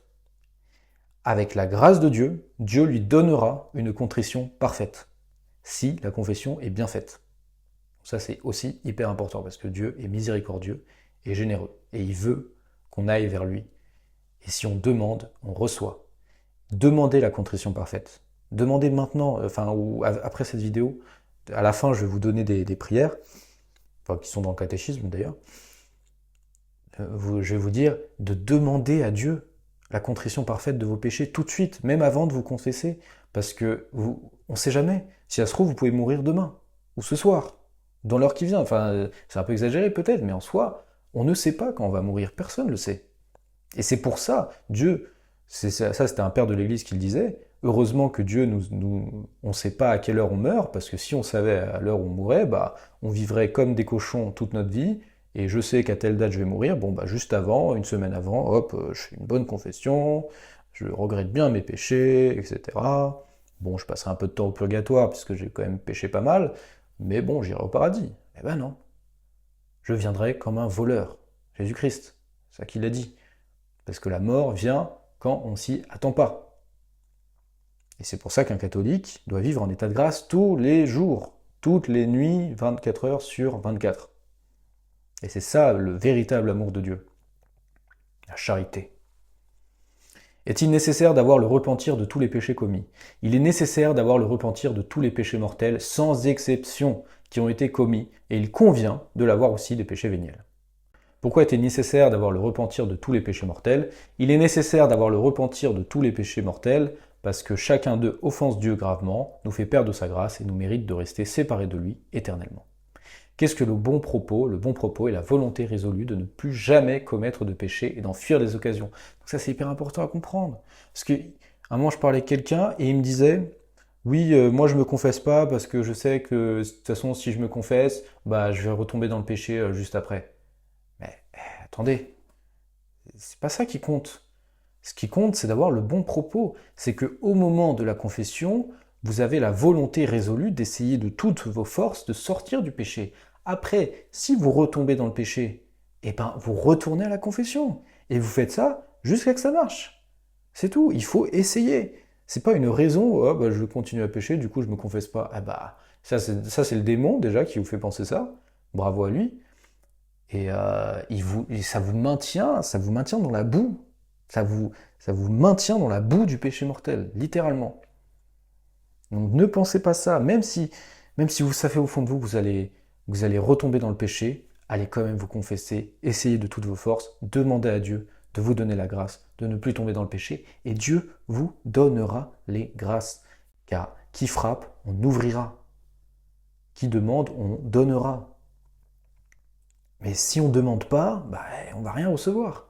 avec la grâce de Dieu, Dieu lui donnera une contrition parfaite, si la confession est bien faite. Ça, c'est aussi hyper important, parce que Dieu est miséricordieux et généreux, et il veut qu'on aille vers lui. Et si on demande, on reçoit. Demandez la contrition parfaite. Demandez maintenant, ou après cette vidéo, à la fin je vais vous donner des prières, qui sont dans le catéchisme d'ailleurs. Je vais vous dire de demander à Dieu la contrition parfaite de vos péchés tout de suite, même avant de vous confesser, parce que on ne sait jamais. Si ça se trouve, vous pouvez mourir demain, ou ce soir, dans l'heure qui vient. C'est un peu exagéré peut-être, mais en soi, on ne sait pas quand on va mourir, personne ne le sait. Et c'est pour ça, Dieu... Ça, c'était un père de l'Église qui le disait. Heureusement que Dieu on ne sait pas à quelle heure on meurt, parce que si on savait à l'heure où on mourrait, on vivrait comme des cochons toute notre vie, et je sais qu'à telle date je vais mourir, juste avant, une semaine avant, hop, je fais une bonne confession, je regrette bien mes péchés, etc. Bon, je passerai un peu de temps au purgatoire, parce que j'ai quand même péché pas mal, mais bon, j'irai au paradis. Eh ben non. Je viendrai comme un voleur. Jésus-Christ, c'est ça qu'il a dit. Parce que la mort vient quand on s'y attend pas. Et c'est pour ça qu'un catholique doit vivre en état de grâce tous les jours, toutes les nuits, 24 heures sur 24. Et c'est ça le véritable amour de Dieu, la charité. Est-il nécessaire d'avoir le repentir de tous les péchés commis? Il est nécessaire d'avoir le repentir de tous les péchés mortels, sans exception, qui ont été commis, et il convient de l'avoir aussi des péchés véniels. Pourquoi est-il nécessaire d'avoir le repentir de tous les péchés mortels? Il est nécessaire d'avoir le repentir de tous les péchés mortels parce que chacun d'eux offense Dieu gravement, nous fait perdre sa grâce et nous mérite de rester séparés de lui éternellement. Qu'est-ce que le bon propos? Le bon propos est la volonté résolue de ne plus jamais commettre de péché et d'en fuir les occasions. Donc ça, c'est hyper important à comprendre. Parce que, un moment, je parlais avec quelqu'un et il me disait, oui, moi je me confesse pas parce que je sais que de toute façon, si je me confesse, je vais retomber dans le péché juste après. Mais attendez, c'est pas ça qui compte. Ce qui compte, c'est d'avoir le bon propos. C'est que au moment de la confession, vous avez la volonté résolue d'essayer de toutes vos forces de sortir du péché. Après, si vous retombez dans le péché, vous retournez à la confession. Et vous faites ça jusqu'à que ça marche. C'est tout, il faut essayer. C'est pas une raison, je continue à pécher, du coup je me confesse pas. Ça c'est le démon déjà qui vous fait penser ça. Bravo à lui. Et ça vous maintient dans la boue. Ça vous maintient dans la boue du péché mortel, littéralement. Donc ne pensez pas ça, même si vous savez au fond de vous que vous allez retomber dans le péché, allez quand même vous confesser, essayez de toutes vos forces, demandez à Dieu de vous donner la grâce, de ne plus tomber dans le péché, et Dieu vous donnera les grâces. Car qui frappe, on ouvrira. Qui demande, on donnera. Mais si on ne demande pas, on ne va rien recevoir.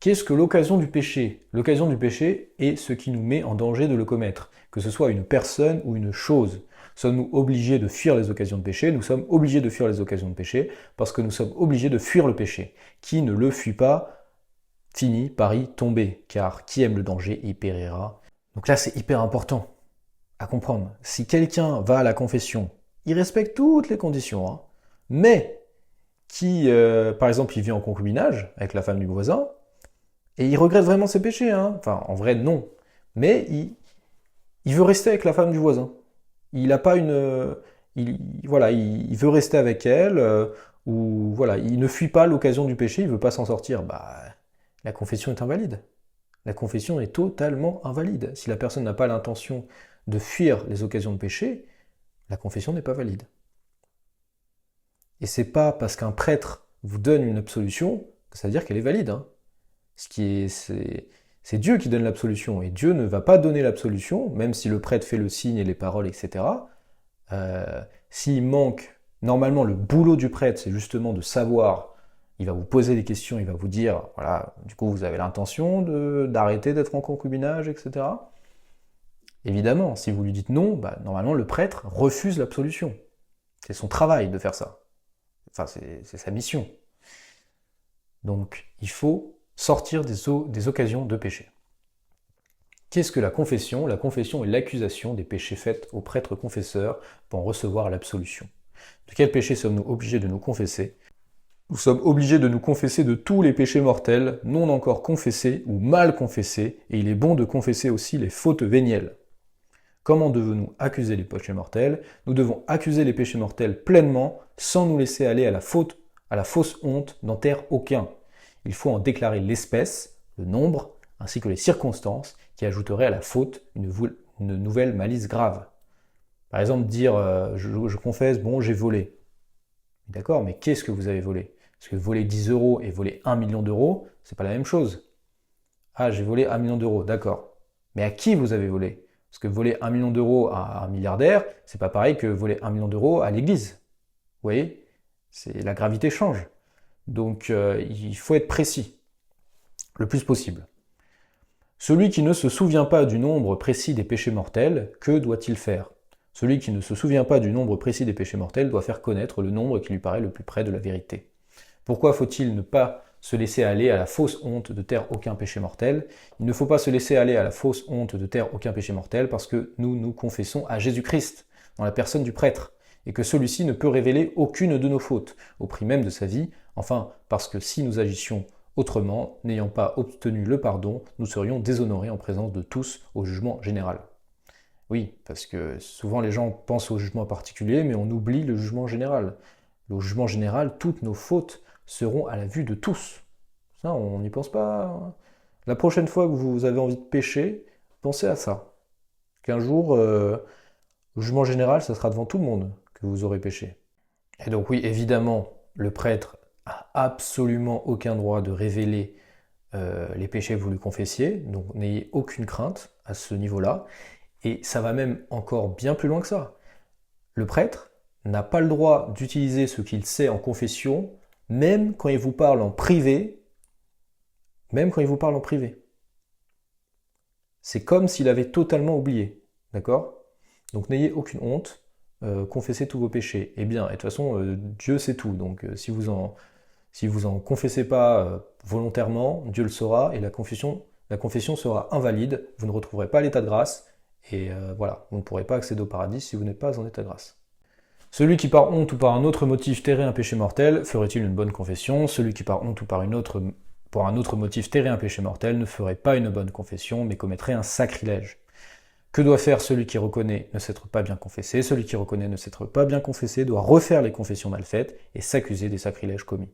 Qu'est-ce que l'occasion du péché? L'occasion du péché est ce qui nous met en danger de le commettre, que ce soit une personne ou une chose. Sommes-nous obligés de fuir les occasions de péché? Nous sommes obligés de fuir les occasions de péché parce que nous sommes obligés de fuir le péché. Qui ne le fuit pas finit par y tomber, car qui aime le danger y périra. Donc là, c'est hyper important à comprendre. Si quelqu'un va à la confession, il respecte toutes les conditions, hein, mais qui, par exemple, il vit en concubinage avec la femme du voisin, et il regrette vraiment ses péchés, hein. Enfin, en vrai, non. Mais il veut rester avec la femme du voisin. Il a pas une... voilà, il veut rester avec elle, ou voilà, il ne fuit pas l'occasion du péché, il veut pas s'en sortir. Bah, la confession est invalide. La confession est totalement invalide. Si la personne n'a pas l'intention de fuir les occasions de péché, la confession n'est pas valide. Et c'est pas parce qu'un prêtre vous donne une absolution que ça veut dire qu'elle est valide, hein. C'est Dieu qui donne l'absolution, et Dieu ne va pas donner l'absolution, même si le prêtre fait le signe et les paroles, etc. S'il manque, normalement le boulot du prêtre, c'est justement de savoir, il va vous poser des questions, il va vous dire, voilà, du coup vous avez l'intention d'arrêter d'être en concubinage, etc. Évidemment, si vous lui dites non, bah, normalement le prêtre refuse l'absolution. C'est son travail de faire ça. Enfin, c'est sa mission. Donc, il faut sortir des occasions de péché. Qu'est-ce que la confession? La confession est l'accusation des péchés faits au prêtre confesseur pour en recevoir l'absolution. De quel péché sommes-nous obligés de nous confesser? Nous sommes obligés de nous confesser de tous les péchés mortels, non encore confessés ou mal confessés, et il est bon de confesser aussi les fautes vénielles. Comment devons-nous accuser les péchés mortels? Nous devons accuser les péchés mortels pleinement, sans nous laisser aller à la fausse honte d'en taire aucun. Il faut en déclarer l'espèce, le nombre, ainsi que les circonstances qui ajouteraient à la faute une nouvelle malice grave. Par exemple, dire je confesse, bon, j'ai volé. D'accord, mais qu'est-ce que vous avez volé? Parce que voler 10 euros et voler 1 million d'euros, c'est pas la même chose. Ah, j'ai volé 1 million d'euros, d'accord. Mais à qui vous avez volé? Parce que voler 1 million d'euros à un milliardaire, c'est pas pareil que voler 1 million d'euros à l'église. Vous voyez? La gravité change. Donc il faut être précis, le plus possible. Celui qui ne se souvient pas du nombre précis des péchés mortels, que doit-il faire? Celui qui ne se souvient pas du nombre précis des péchés mortels doit faire connaître le nombre qui lui paraît le plus près de la vérité. Pourquoi faut-il ne pas se laisser aller à la fausse honte de taire aucun péché mortel? Il ne faut pas se laisser aller à la fausse honte de taire aucun péché mortel parce que nous nous confessons à Jésus-Christ, dans la personne du prêtre, et que celui-ci ne peut révéler aucune de nos fautes, au prix même de sa vie, enfin parce que si nous agissions autrement, n'ayant pas obtenu le pardon, nous serions déshonorés en présence de tous au jugement général. Oui, parce que souvent les gens pensent au jugement particulier, mais on oublie le jugement général. Le jugement général, toutes nos fautes seront à la vue de tous. Ça, on n'y pense pas. La prochaine fois que vous avez envie de pécher, pensez à ça. Qu'un jour, le jugement général, ça sera devant tout le monde que vous aurez péché. Et donc oui, évidemment, le prêtre a absolument aucun droit de révéler les péchés que vous lui confessiez, donc n'ayez aucune crainte à ce niveau-là. Et ça va même encore bien plus loin que ça. Le prêtre n'a pas le droit d'utiliser ce qu'il sait en confession, même quand il vous parle en privé, même quand il vous parle en privé. C'est comme s'il avait totalement oublié, d'accord? Donc n'ayez aucune honte, confessez tous vos péchés. Eh bien, et de toute façon, Dieu sait tout, donc si vous en confessez pas volontairement, Dieu le saura, et la confession sera invalide, vous ne retrouverez pas l'état de grâce, et voilà, vous ne pourrez pas accéder au paradis si vous n'êtes pas en état de grâce. Celui qui par honte ou par un autre motif tairait un péché mortel, ferait-il une bonne confession? Celui qui par honte ou par un autre motif tairait un péché mortel ne ferait pas une bonne confession, mais commettrait un sacrilège. Que doit faire celui qui reconnaît ne s'être pas bien confessé? Celui qui reconnaît ne s'être pas bien confessé doit refaire les confessions mal faites et s'accuser des sacrilèges commis.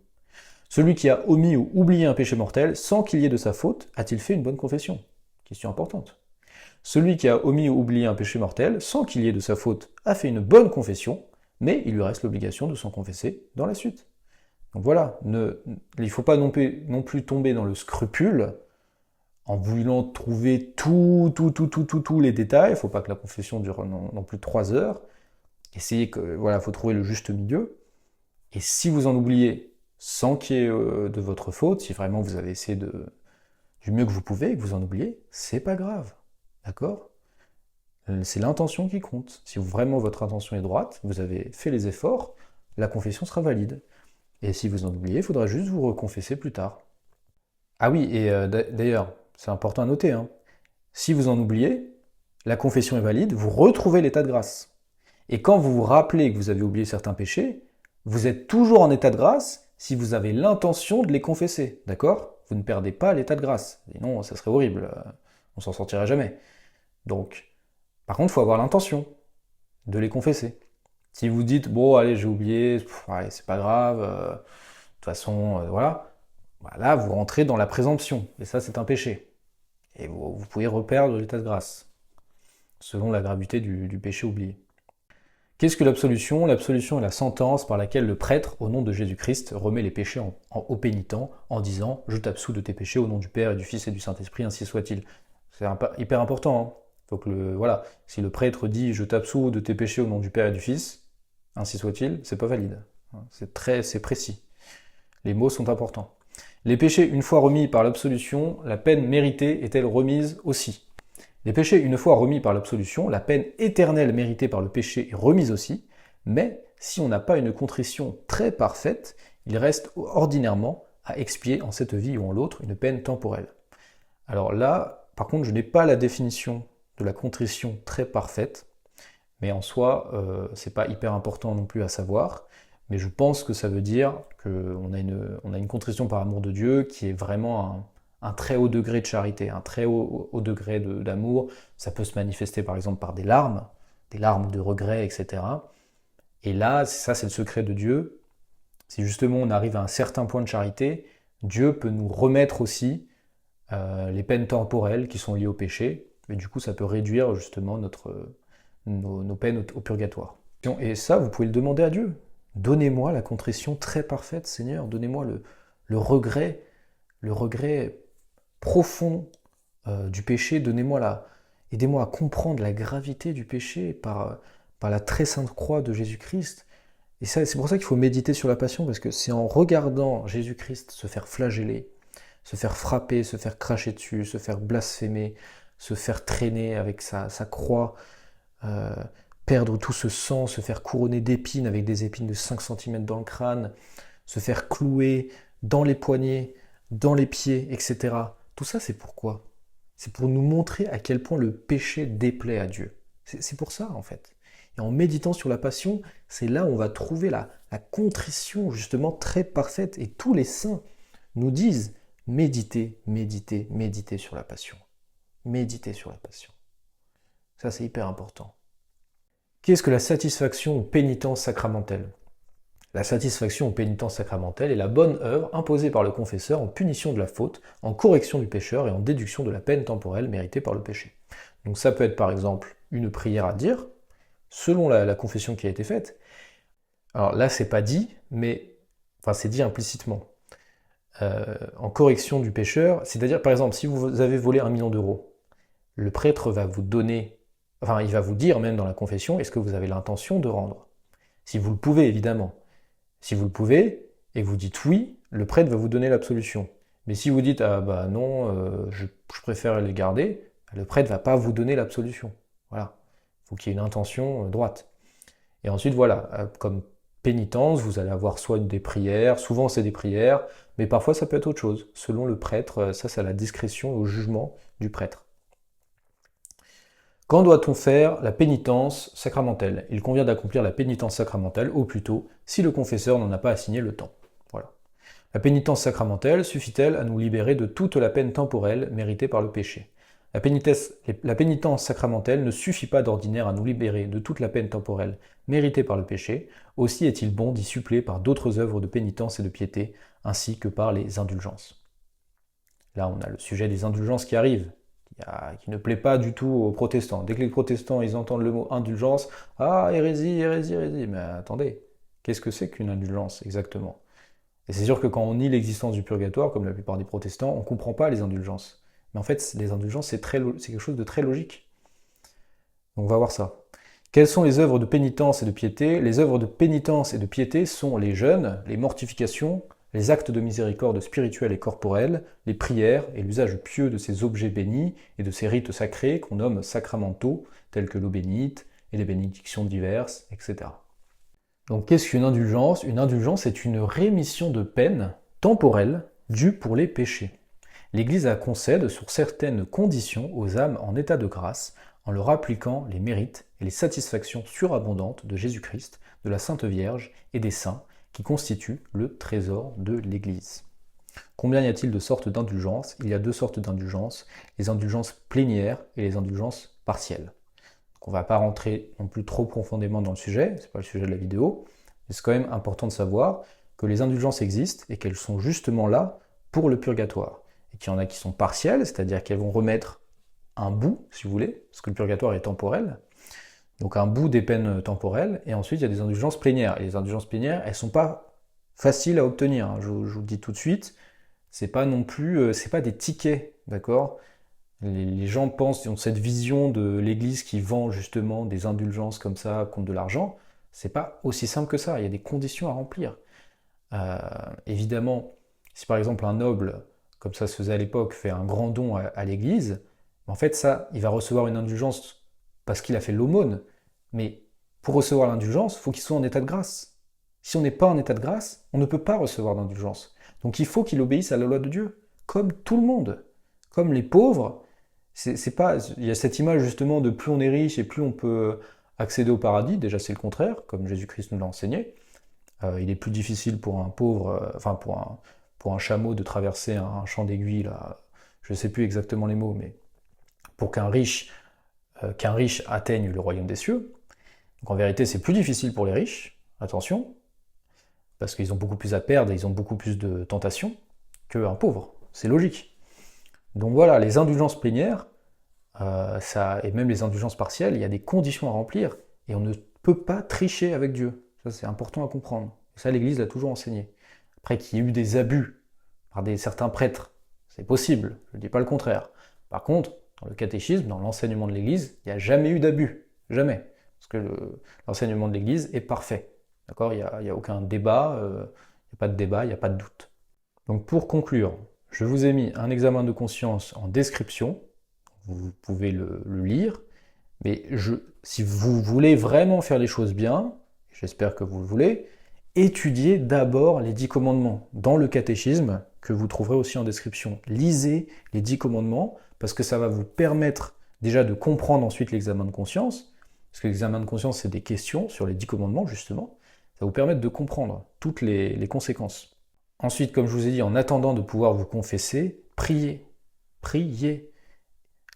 Celui qui a omis ou oublié un péché mortel sans qu'il y ait de sa faute, a-t-il fait une bonne confession? Question importante. Celui qui a omis ou oublié un péché mortel sans qu'il y ait de sa faute a fait une bonne confession, mais il lui reste l'obligation de s'en confesser dans la suite. Donc voilà, il ne faut pas non plus tomber dans le scrupule en voulant trouver tous les détails. Il ne faut pas que la confession dure non plus 3 heures. Essayez il faut trouver le juste milieu. Et si vous en oubliez sans qu'il y ait de votre faute, si vraiment vous avez essayé du mieux que vous pouvez et que vous en oubliez, c'est pas grave. D'accord? C'est l'intention qui compte. Si vraiment votre intention est droite, vous avez fait les efforts, la confession sera valide. Et si vous en oubliez, il faudra juste vous reconfesser plus tard. Ah oui, et d'ailleurs, c'est important à noter, hein. Si vous en oubliez, la confession est valide, vous retrouvez l'état de grâce. Et quand vous vous rappelez que vous avez oublié certains péchés, vous êtes toujours en état de grâce si vous avez l'intention de les confesser, d'accord? Vous ne perdez pas l'état de grâce. Sinon, ça serait horrible, on s'en sortirait jamais. Donc, par contre, il faut avoir l'intention de les confesser. Si vous dites, bon, allez, j'ai oublié, allez, c'est pas grave, de toute façon, voilà, bah là, vous rentrez dans la présomption, et ça, c'est un péché. Et vous pouvez reperdre l'état de grâce, selon la gravité du péché oublié. Qu'est-ce que l'absolution? L'absolution est la sentence par laquelle le prêtre, au nom de Jésus-Christ, remet les péchés aux pénitents en disant « Je t'absous de tes péchés au nom du Père et du Fils et du Saint-Esprit, ainsi soit-il ». C'est hyper important, hein. Faut que voilà, si le prêtre dit « Je t'absous de tes péchés au nom du Père et du Fils », ainsi soit-il, c'est pas valide. C'est précis. Les mots sont importants. Les péchés, une fois remis par l'absolution, la peine méritée est-elle remise aussi? Les péchés, une fois remis par l'absolution, la peine éternelle méritée par le péché est remise aussi, mais si on n'a pas une contrition très parfaite, il reste ordinairement à expier en cette vie ou en l'autre une peine temporelle. Alors là, par contre, je n'ai pas la définition de la contrition très parfaite, mais en soi, c'est pas hyper important non plus à savoir, mais je pense que ça veut dire qu'on a une contrition par amour de Dieu qui est vraiment un très haut degré de charité, un très haut degré d'amour. Ça peut se manifester par exemple par des larmes de regret, etc. Et là, ça c'est le secret de Dieu. Si justement on arrive à un certain point de charité, Dieu peut nous remettre aussi les peines temporelles qui sont liées au péché, et du coup ça peut réduire justement nos peines au purgatoire. Et ça, vous pouvez le demander à Dieu. Donnez-moi la contrition très parfaite, Seigneur. Donnez-moi le regret profond du péché. Aidez-moi à comprendre la gravité du péché par la très sainte croix de Jésus-Christ. Et ça, c'est pour ça qu'il faut méditer sur la passion, parce que c'est en regardant Jésus-Christ se faire flageller, se faire frapper, se faire cracher dessus, se faire blasphémer, se faire traîner avec sa croix, perdre tout ce sang, se faire couronner d'épines avec des épines de 5 cm dans le crâne, se faire clouer dans les poignets, dans les pieds, etc. Tout ça, c'est pourquoi? C'est pour nous montrer à quel point le péché déplaît à Dieu. C'est pour ça, en fait. Et en méditant sur la passion, c'est là où on va trouver la contrition, justement, très parfaite. Et tous les saints nous disent, méditez, méditez, méditez sur la passion. Méditez sur la passion. Ça, c'est hyper important. Qu'est-ce que la satisfaction aux pénitences sacramentelles? La satisfaction aux pénitences sacramentelles est la bonne œuvre imposée par le confesseur en punition de la faute, en correction du pécheur et en déduction de la peine temporelle méritée par le péché. Donc ça peut être par exemple une prière à dire, selon la confession qui a été faite. Alors là, c'est pas dit, mais enfin c'est dit implicitement. En correction du pécheur, c'est-à-dire par exemple si vous avez volé 1 million d'euros, le prêtre va vous donner, enfin il va vous dire même dans la confession, est-ce que vous avez l'intention de rendre? Si vous le pouvez, évidemment. Si vous le pouvez, et que vous dites oui, le prêtre va vous donner l'absolution. Mais si vous dites ah bah non, je préfère les garder, le prêtre va pas vous donner l'absolution. Voilà. Il faut qu'il y ait une intention droite. Et ensuite voilà, comme pénitence, vous allez avoir soit des prières, souvent c'est des prières, mais parfois ça peut être autre chose. Selon le prêtre, ça c'est à la discrétion et au jugement du prêtre. Quand doit-on faire la pénitence sacramentelle? Il convient d'accomplir la pénitence sacramentelle au plus tôt, si le confesseur n'en a pas assigné le temps. Voilà. La pénitence sacramentelle suffit-elle à nous libérer de toute la peine temporelle méritée par le péché? La pénitence sacramentelle ne suffit pas d'ordinaire à nous libérer de toute la peine temporelle méritée par le péché, aussi est-il bon d'y suppléer par d'autres œuvres de pénitence et de piété, ainsi que par les indulgences. Là, on a le sujet des indulgences qui arrive, qui ne plaît pas du tout aux protestants. Dès que les protestants ils entendent le mot indulgence, ah, hérésie, hérésie, hérésie. Mais attendez, qu'est-ce que c'est qu'une indulgence exactement? Et c'est sûr que quand on nie l'existence du purgatoire, comme la plupart des protestants, on ne comprend pas les indulgences. Mais en fait, les indulgences, c'est quelque chose de très logique. Donc on va voir ça. Quelles sont les œuvres de pénitence et de piété? Les œuvres de pénitence et de piété sont les jeûnes, les mortifications, les actes de miséricorde spirituelle et corporelle, les prières et l'usage pieux de ces objets bénis et de ces rites sacrés qu'on nomme sacramentaux, tels que l'eau bénite et les bénédictions diverses, etc. Donc qu'est-ce qu'une indulgence? Une indulgence est une rémission de peine temporelle due pour les péchés. L'Église la concède sur certaines conditions aux âmes en état de grâce, en leur appliquant les mérites et les satisfactions surabondantes de Jésus-Christ, de la Sainte Vierge et des saints, qui constituent le trésor de l'Église. Combien y a-t-il de sortes d'indulgences? Il y a deux sortes d'indulgences, les indulgences plénières et les indulgences partielles. Donc on ne va pas rentrer non plus trop profondément dans le sujet, ce n'est pas le sujet de la vidéo, mais c'est quand même important de savoir que les indulgences existent et qu'elles sont justement là pour le purgatoire. Et qu'il y en a qui sont partielles, c'est-à-dire qu'elles vont remettre un bout, si vous voulez, parce que le purgatoire est temporel, donc un bout des peines temporelles, et ensuite il y a des indulgences plénières. Et les indulgences plénières, elles ne sont pas faciles à obtenir, hein. Je vous le dis tout de suite, c'est pas non plus, c'est pas des tickets, d'accord? Les gens pensent, ils ont cette vision de l'Église qui vend justement des indulgences comme ça contre de l'argent, c'est pas aussi simple que ça, il y a des conditions à remplir. Évidemment, si par exemple un noble, comme ça se faisait à l'époque, fait un grand don à l'Église, en fait ça, il va recevoir une indulgence parce qu'il a fait l'aumône, mais pour recevoir l'indulgence, il faut qu'il soit en état de grâce. Si on n'est pas en état de grâce, on ne peut pas recevoir d'indulgence. Donc il faut qu'il obéisse à la loi de Dieu, comme tout le monde, comme les pauvres. C'est pas, il y a cette image justement de plus on est riche et plus on peut accéder au paradis, déjà c'est le contraire, comme Jésus-Christ nous l'a enseigné. Il est plus difficile pour un pauvre, pour un chameau de traverser un champ d'aiguilles, là, je ne sais plus exactement les mots, mais pour qu'un riche atteigne le royaume des cieux. Donc en vérité, c'est plus difficile pour les riches, attention, parce qu'ils ont beaucoup plus à perdre et ils ont beaucoup plus de tentations qu'un pauvre. C'est logique. Donc voilà, les indulgences plénières, et même les indulgences partielles, il y a des conditions à remplir et on ne peut pas tricher avec Dieu. Ça, c'est important à comprendre. Et ça, l'Église l'a toujours enseigné. Après, qu'il y ait eu des abus par certains prêtres, c'est possible, je ne dis pas le contraire. Par contre, dans le catéchisme, dans l'enseignement de l'Église, il n'y a jamais eu d'abus. Jamais. Parce que l'enseignement de l'Église est parfait. D'accord? Il n'y a aucun débat, il n'y a pas de débat, il n'y a pas de doute. Donc pour conclure, je vous ai mis un examen de conscience en description. Vous pouvez le lire. Mais si vous voulez vraiment faire les choses bien, j'espère que vous le voulez, étudiez d'abord les 10 commandements dans le catéchisme, que vous trouverez aussi en description. Lisez les 10 commandements, parce que ça va vous permettre déjà de comprendre ensuite l'examen de conscience, parce que l'examen de conscience, c'est des questions sur les 10 commandements, justement. Ça va vous permettre de comprendre toutes les conséquences. Ensuite, comme je vous ai dit, en attendant de pouvoir vous confesser, priez. Priez.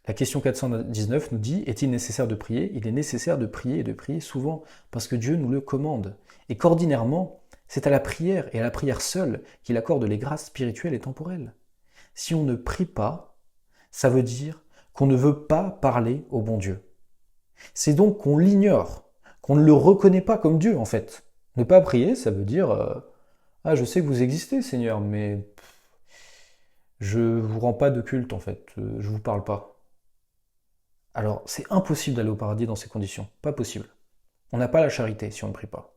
La question 419 nous dit, est-il nécessaire de prier? Il est nécessaire de prier et de prier souvent, parce que Dieu nous le commande. Et qu'ordinairement, c'est à la prière et à la prière seule qu'il accorde les grâces spirituelles et temporelles. Si on ne prie pas, ça veut dire qu'on ne veut pas parler au bon Dieu. C'est donc qu'on l'ignore, qu'on ne le reconnaît pas comme Dieu en fait. Ne pas prier, ça veut dire ah, je sais que vous existez Seigneur, mais je vous rends pas de culte en fait, je vous parle pas. Alors c'est impossible d'aller au paradis dans ces conditions, pas possible. On n'a pas la charité si on ne prie pas.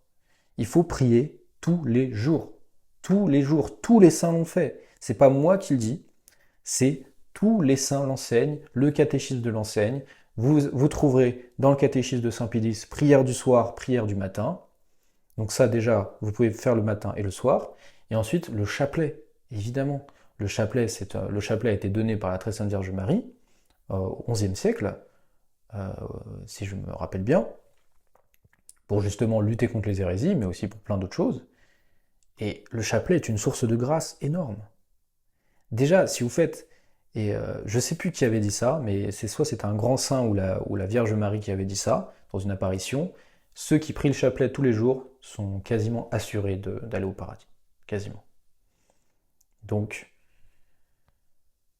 Il faut prier tous les jours. Tous les jours, tous les saints l'ont fait. C'est pas moi qui le dis, c'est tous les saints l'enseignent, le catéchisme de l'enseigne. Vous trouverez dans le catéchisme de Saint-Pédis prière du soir, prière du matin. Donc ça déjà, vous pouvez faire le matin et le soir. Et ensuite, le chapelet, évidemment. Le chapelet a été donné par la Très Sainte Vierge Marie au XIe siècle, si je me rappelle bien, pour justement lutter contre les hérésies, mais aussi pour plein d'autres choses. Et le chapelet est une source de grâce énorme. Déjà, si vous faites, et je ne sais plus qui avait dit ça, mais soit c'était un grand saint ou la Vierge Marie qui avait dit ça, dans une apparition, ceux qui prient le chapelet tous les jours sont quasiment assurés d'aller au paradis. Quasiment. Donc,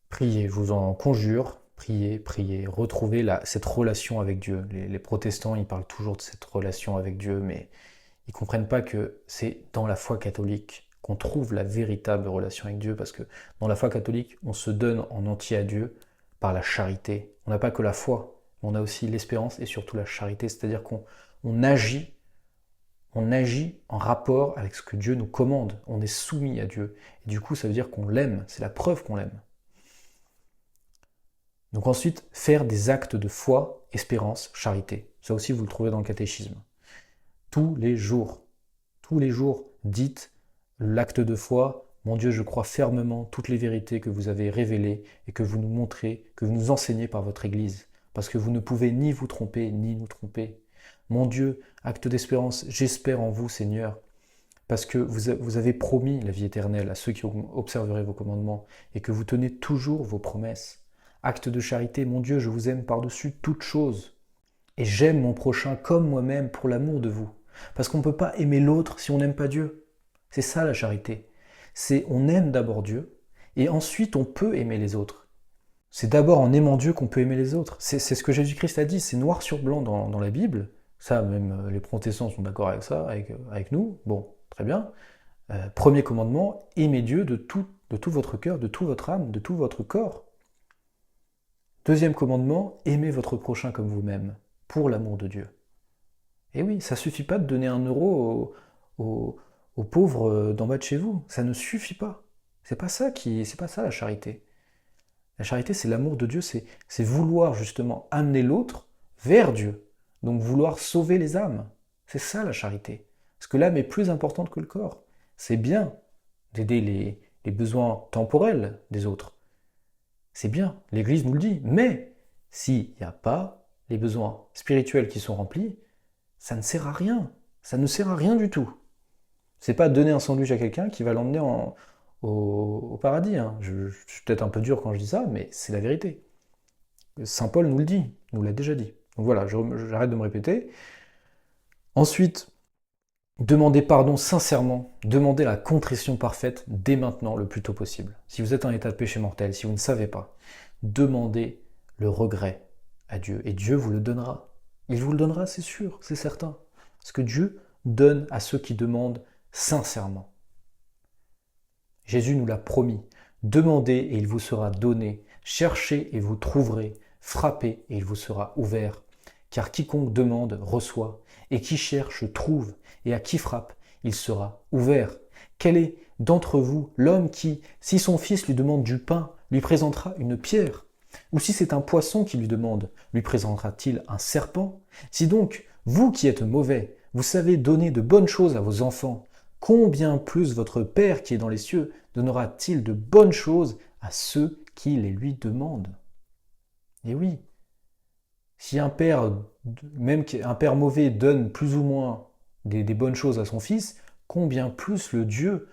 priez, je vous en conjure, priez, priez, retrouvez cette relation avec Dieu. Les protestants, ils parlent toujours de cette relation avec Dieu, mais ils ne comprennent pas que c'est dans la foi catholique qu'on trouve la véritable relation avec Dieu, parce que dans la foi catholique, on se donne en entier à Dieu par la charité. On n'a pas que la foi, mais on a aussi l'espérance et surtout la charité, c'est-à-dire qu'on agit on agit en rapport avec ce que Dieu nous commande. On est soumis à Dieu. Et du coup, ça veut dire qu'on l'aime. C'est la preuve qu'on l'aime. Donc ensuite, faire des actes de foi, espérance, charité. Ça aussi, vous le trouvez dans le catéchisme. Tous les jours, dites l'acte de foi. Mon Dieu, je crois fermement toutes les vérités que vous avez révélées et que vous nous montrez, que vous nous enseignez par votre Église. Parce que vous ne pouvez ni vous tromper, ni nous tromper. Mon Dieu, acte d'espérance, j'espère en vous, Seigneur, parce que vous avez promis la vie éternelle à ceux qui observeraient vos commandements et que vous tenez toujours vos promesses. Acte de charité, mon Dieu, je vous aime par-dessus toute chose. Et j'aime mon prochain comme moi-même pour l'amour de vous. Parce qu'on ne peut pas aimer l'autre si on n'aime pas Dieu. C'est ça la charité. C'est on aime d'abord Dieu et ensuite on peut aimer les autres. C'est d'abord en aimant Dieu qu'on peut aimer les autres. C'est ce que Jésus-Christ a dit, c'est noir sur blanc dans la Bible. Ça, même les protestants sont d'accord avec ça, avec nous. Bon, très bien. Premier commandement, aimez Dieu de tout votre cœur, de toute votre âme, de tout votre corps. Deuxième commandement, aimez votre prochain comme vous-même, pour l'amour de Dieu. Et oui, ça ne suffit pas de donner 1 € aux pauvres d'en bas de chez vous. Ça ne suffit pas. C'est pas ça la charité. La charité, c'est l'amour de Dieu, c'est vouloir justement amener l'autre vers Dieu. Donc vouloir sauver les âmes. C'est ça la charité. Parce que l'âme est plus importante que le corps. C'est bien d'aider les besoins temporels des autres. C'est bien, l'Église nous le dit. Mais s'il n'y a pas les besoins spirituels qui sont remplis, ça ne sert à rien. Ça ne sert à rien du tout. C'est pas donner un sandwich à quelqu'un qui va l'emmener au paradis. Hein. Je suis peut-être un peu dur quand je dis ça, mais c'est la vérité. Saint Paul nous le dit, nous l'a déjà dit. Donc voilà, j'arrête de me répéter. Ensuite, demandez pardon sincèrement, demandez la contrition parfaite dès maintenant, le plus tôt possible. Si vous êtes en état de péché mortel, si vous ne savez pas, demandez le regret à Dieu. Et Dieu vous le donnera. Il vous le donnera, c'est sûr, c'est certain. Parce que Dieu donne à ceux qui demandent sincèrement. Jésus nous l'a promis. Demandez et il vous sera donné. Cherchez et vous trouverez. Frappez et il vous sera ouvert. Car quiconque demande reçoit, et qui cherche trouve, et à qui frappe, il sera ouvert. Quel est d'entre vous l'homme qui, si son fils lui demande du pain, lui présentera une pierre? Ou si c'est un poisson qui lui demande, lui présentera-t-il un serpent? Si donc, vous qui êtes mauvais, vous savez donner de bonnes choses à vos enfants, combien plus votre Père qui est dans les cieux donnera-t-il de bonnes choses à ceux qui les lui demandent? Et oui, si un père, même un père mauvais, donne plus ou moins des bonnes choses à son fils, combien plus le Dieu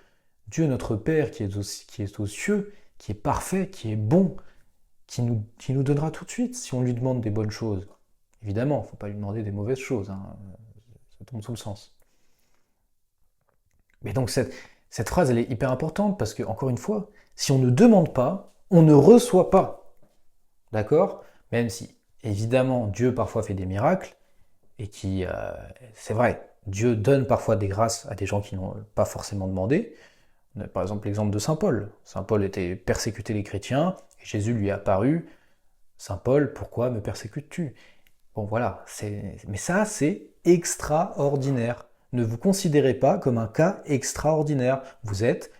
notre Père qui est aux cieux, qui est parfait, qui est bon, qui nous donnera tout de suite si on lui demande des bonnes choses. Évidemment, il ne faut pas lui demander des mauvaises choses, hein, ça tombe sous le sens. Mais donc cette phrase, elle est hyper importante parce que, encore une fois, si on ne demande pas, on ne reçoit pas. D'accord? Même si, évidemment, Dieu parfois fait des miracles, et c'est vrai, Dieu donne parfois des grâces à des gens qui n'ont pas forcément demandé. Par exemple, l'exemple de Saint Paul. Saint Paul était persécuté les chrétiens, et Jésus lui est apparu. Saint Paul, pourquoi me persécutes-tu? Bon voilà, mais ça c'est extraordinaire. Ne vous considérez pas comme un cas extraordinaire. Vous êtes,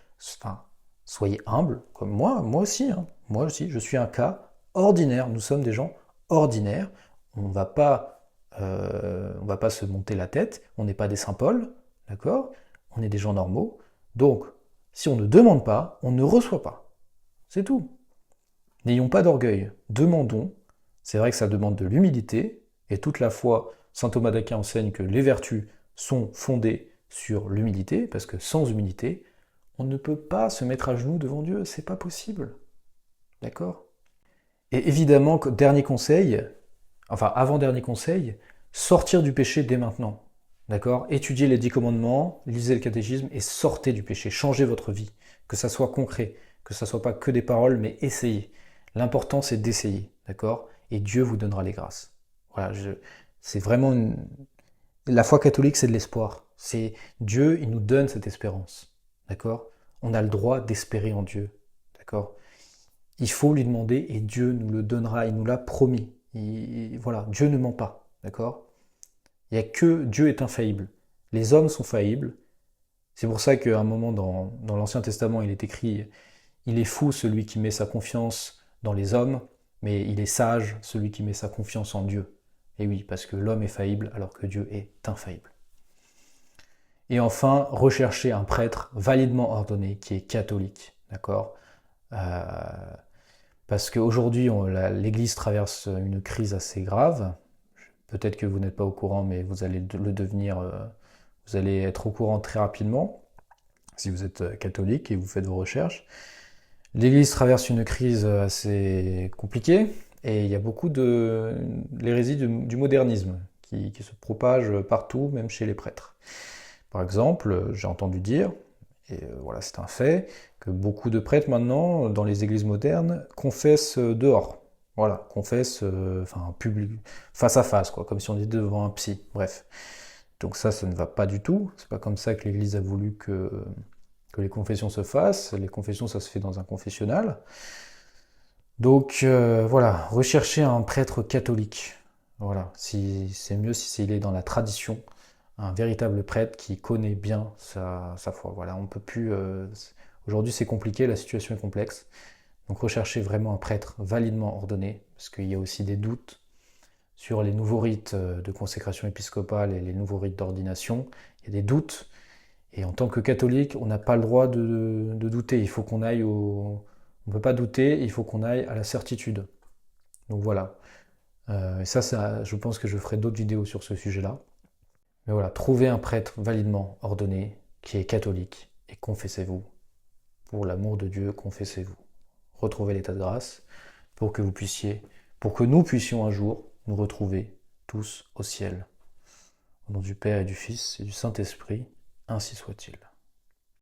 soyez humble, comme moi aussi. Hein. Moi aussi, je suis un cas ordinaire. Nous sommes des gens ordinaires. On va pas se monter la tête. On n'est pas des Saint Paul, d'accord? On est des gens normaux. Donc, si on ne demande pas, on ne reçoit pas. C'est tout. N'ayons pas d'orgueil. Demandons. C'est vrai que ça demande de l'humilité. Et toute la foi, saint Thomas d'Aquin enseigne que les vertus sont fondées sur l'humilité, parce que sans humilité, on ne peut pas se mettre à genoux devant Dieu, c'est pas possible. D'accord? Et évidemment, dernier conseil, avant-dernier conseil, sortir du péché dès maintenant. D'accord? Étudiez les 10 commandements, lisez le catéchisme et sortez du péché, changez votre vie, que ça soit concret, que ça soit pas que des paroles, mais essayez. L'important c'est d'essayer, d'accord? Et Dieu vous donnera les grâces. Voilà, c'est vraiment la foi catholique, c'est de l'espoir. C'est Dieu, il nous donne cette espérance. D'accord? On a le droit d'espérer en Dieu. D'accord? Il faut lui demander et Dieu nous le donnera, il nous l'a promis. Voilà, Dieu ne ment pas. D'accord? Il n'y a que Dieu est infaillible. Les hommes sont faillibles. C'est pour ça qu'à un moment dans l'Ancien Testament, il est écrit « Il est fou celui qui met sa confiance dans les hommes, mais il est sage celui qui met sa confiance en Dieu. » Et oui, parce que l'homme est faillible alors que Dieu est infaillible. Et enfin, rechercher un prêtre validement ordonné qui est catholique. D'accord Parce qu'aujourd'hui, l'Église traverse une crise assez grave. Peut-être que vous n'êtes pas au courant, mais vous allez le devenir, vous allez être au courant très rapidement, si vous êtes catholique et vous faites vos recherches. L'Église traverse une crise assez compliquée, et il y a beaucoup de l'hérésie du modernisme qui se propage partout, même chez les prêtres. Par exemple, j'ai entendu dire, et voilà, c'est un fait, que beaucoup de prêtres maintenant, dans les églises modernes, confessent dehors. Voilà, confessent public, face à face, quoi, comme si on était devant un psy. Bref. Donc ça ne va pas du tout. C'est pas comme ça que l'Église a voulu que les confessions se fassent. Les confessions, ça se fait dans un confessionnal. Donc voilà, rechercher un prêtre catholique. Voilà, c'est mieux si il est dans la tradition, un véritable prêtre qui connaît bien sa foi. Voilà, on peut plus. Aujourd'hui, c'est compliqué, la situation est complexe. Donc, recherchez vraiment un prêtre validement ordonné, parce qu'il y a aussi des doutes sur les nouveaux rites de consécration épiscopale et les nouveaux rites d'ordination. Il y a des doutes, et en tant que catholique, on n'a pas le droit de douter. Il faut qu'on aille au. On ne peut pas douter, il faut qu'on aille à la certitude. Donc voilà. Et ça, je pense que je ferai d'autres vidéos sur ce sujet-là. Mais voilà, trouvez un prêtre validement ordonné, qui est catholique, et confessez-vous. Pour l'amour de Dieu, confessez-vous. Retrouvez l'état de grâce pour que nous puissions un jour nous retrouver tous au ciel. Au nom du Père et du Fils et du Saint-Esprit, ainsi soit-il.